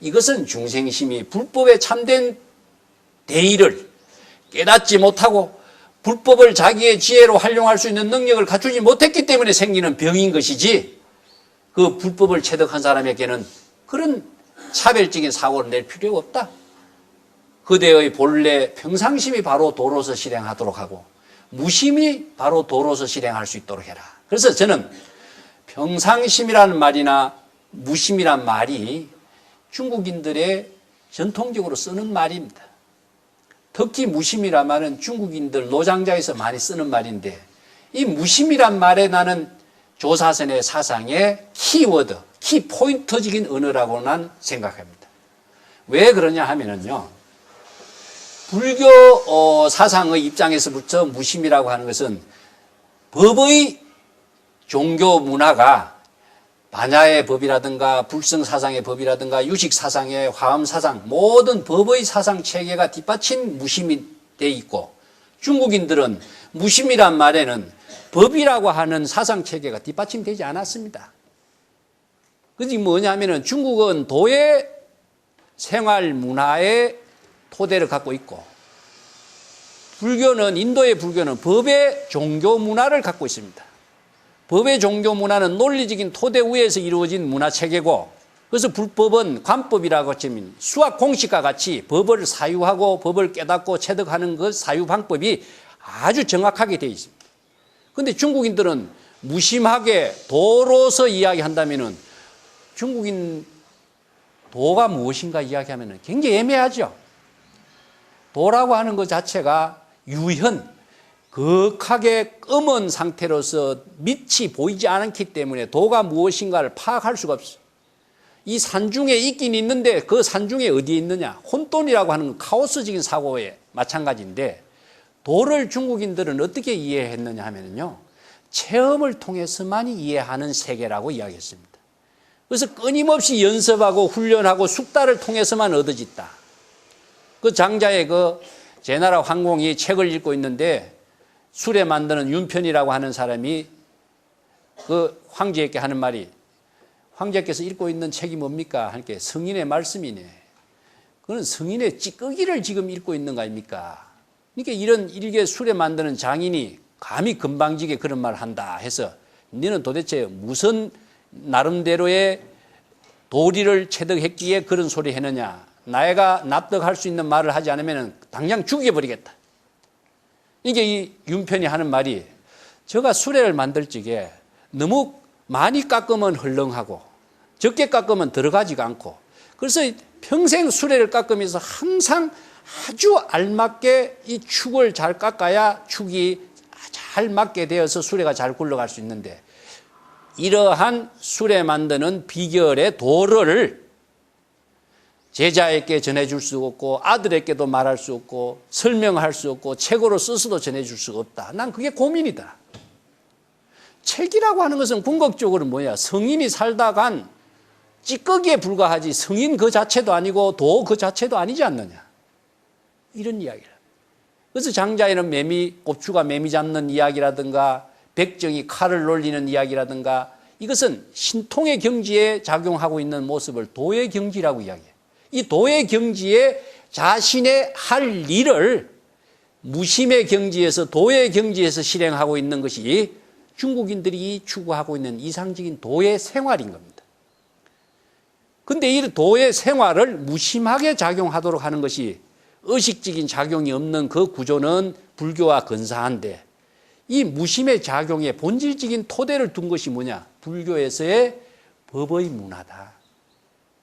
이것은 중생심이 불법에 참된 대의를 깨닫지 못하고 불법을 자기의 지혜로 활용할 수 있는 능력을 갖추지 못했기 때문에 생기는 병인 것이지, 그 불법을 체득한 사람에게는 그런 차별적인 사고를 낼 필요가 없다. 그대의 본래 평상심이 바로 도로서 실행하도록 하고 무심이 바로 도로서 실행할 수 있도록 해라. 그래서 저는 평상심이라는 말이나 무심이란 말이 중국인들의 전통적으로 쓰는 말입니다. 특히 무심이란 말은 중국인들 노장자에서 많이 쓰는 말인데, 이 무심이란 말에 나는 조사선의 사상의 키워드, 키포인트적인 언어라고 난 생각합니다. 왜 그러냐 하면은요, 불교 사상의 입장에서부터 무심이라고 하는 것은 법의 종교 문화가 반야의 법이라든가 불성사상의 법이라든가 유식사상의 화엄사상 모든 법의 사상 체계가 뒷받침 무심이 돼 있고, 중국인들은 무심이란 말에는 법이라고 하는 사상 체계가 뒷받침되지 않았습니다. 그게 뭐냐면은 중국은 도의 생활 문화의 토대를 갖고 있고, 불교는, 인도의 불교는 법의 종교 문화를 갖고 있습니다. 법의 종교 문화는 논리적인 토대 위에서 이루어진 문화 체계고, 그래서 불법은 관법이라고 하면 수학 공식과 같이 법을 사유하고 법을 깨닫고 체득하는 그 사유 방법이 아주 정확하게 되어 있습니다. 그런데 중국인들은 무심하게 도로서 이야기한다면은, 중국인 도가 무엇인가 이야기하면 굉장히 애매하죠. 도라고 하는 것 자체가 유현, 극하게 검은 상태로서 빛이 보이지 않기 때문에 도가 무엇인가를 파악할 수가 없어요. 이 산중에 있긴 있는데 그 산중에 어디에 있느냐? 혼돈이라고 하는 카오스적인 사고에 마찬가지인데, 도를 중국인들은 어떻게 이해했느냐 하면요, 체험을 통해서만 이해하는 세계라고 이야기했습니다. 그래서 끊임없이 연습하고 훈련하고 숙달을 통해서만 얻어졌다. 그 장자의 그 제나라 황공이 책을 읽고 있는데 술에 만드는 윤편이라고 하는 사람이 그 황제에게 하는 말이, 황제께서 읽고 있는 책이 뭡니까? 하니까 성인의 말씀이네. 그건 성인의 찌꺼기를 지금 읽고 있는 거 아닙니까? 그러니까 이런 일개 술에 만드는 장인이 감히 건방지게 그런 말을 한다 해서, 너는 도대체 무슨 나름대로의 도리를 체득했기에 그런 소리 했느냐? 내가 납득할 수 있는 말을 하지 않으면 당장 죽여버리겠다. 이게 이 윤편이 하는 말이, 저가 수레를 만들 적에 너무 많이 깎으면 헐렁하고 적게 깎으면 들어가지가 않고, 그래서 평생 수레를 깎으면서 항상 아주 알맞게 이 축을 잘 깎아야 축이 잘 맞게 되어서 수레가 잘 굴러갈 수 있는데, 이러한 수레 만드는 비결의 도를 제자에게 전해줄 수 없고 아들에게도 말할 수 없고 설명할 수 없고 책으로 써서도 전해줄 수가 없다. 난 그게 고민이다. 책이라고 하는 것은 궁극적으로 뭐야? 성인이 살다 간 찌꺼기에 불과하지 성인 그 자체도 아니고 도 그 자체도 아니지 않느냐. 이런 이야기를. 그래서 장자에는 고추가 매미 잡는 이야기라든가 백정이 칼을 놀리는 이야기라든가 이것은 신통의 경지에 작용하고 있는 모습을 도의 경지라고 이야기해요. 이 도의 경지에 자신의 할 일을 무심의 경지에서 도의 경지에서 실행하고 있는 것이 중국인들이 추구하고 있는 이상적인 도의 생활인 겁니다. 그런데 이 도의 생활을 무심하게 작용하도록 하는 것이 의식적인 작용이 없는 그 구조는 불교와 근사한데 이 무심의 작용에 본질적인 토대를 둔 것이 뭐냐? 불교에서의 법의 문화다.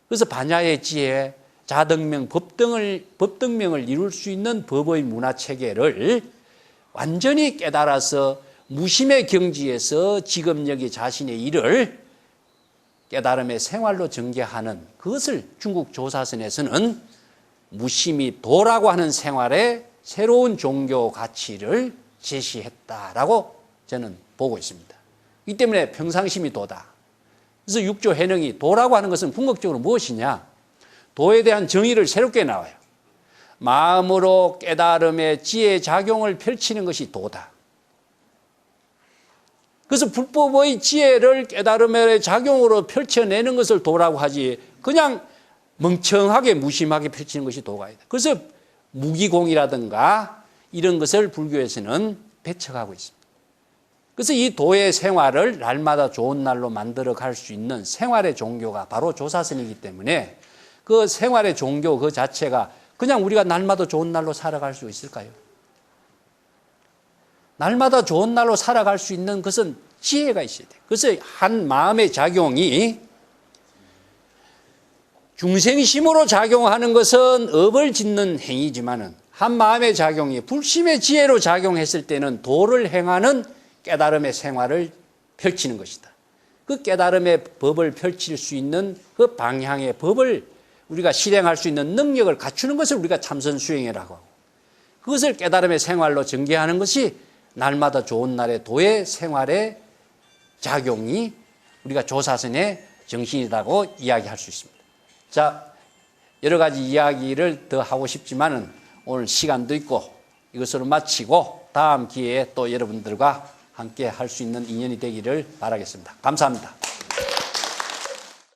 그래서 반야의 지혜, 자등명, 법등명을 이룰 수 있는 법의 문화 체계를 완전히 깨달아서 무심의 경지에서 지금여기 자신의 일을 깨달음의 생활로 전개하는 그것을 중국 조사선에서는 무심이 도라고 하는 생활의 새로운 종교 가치를 제시했다라고 저는 보고 있습니다. 이 때문에 평상심이 도다. 그래서 육조 해능이 도라고 하는 것은 궁극적으로 무엇이냐? 도에 대한 정의를 새롭게 나와요. 마음으로 깨달음의 지혜 작용을 펼치는 것이 도다. 그래서 불법의 지혜를 깨달음의 작용으로 펼쳐내는 것을 도라고 하지 그냥 멍청하게 무심하게 펼치는 것이 도가 아니다. 그래서 무기공이라든가 이런 것을 불교에서는 배척하고 있습니다. 그래서 이 도의 생활을 날마다 좋은 날로 만들어 갈 수 있는 생활의 종교가 바로 조사선이기 때문에 그 생활의 종교 그 자체가 그냥 우리가 날마다 좋은 날로 살아갈 수 있을까요? 날마다 좋은 날로 살아갈 수 있는 것은 지혜가 있어야 돼요. 그래서 한 마음의 작용이 중생심으로 작용하는 것은 업을 짓는 행위지만은 한 마음의 작용이 불심의 지혜로 작용했을 때는 도를 행하는 깨달음의 생활을 펼치는 것이다. 그 깨달음의 법을 펼칠 수 있는 그 방향의 법을 우리가 실행할 수 있는 능력을 갖추는 것을 우리가 참선 수행이라고 하고 그것을 깨달음의 생활로 전개하는 것이 날마다 좋은 날의 도의 생활의 작용이 우리가 조사선의 정신이라고 이야기할 수 있습니다. 자, 여러 가지 이야기를 더 하고 싶지만은 오늘 시간도 있고 이것으로 마치고 다음 기회에 또 여러분들과 함께 할 수 있는 인연이 되기를 바라겠습니다. 감사합니다.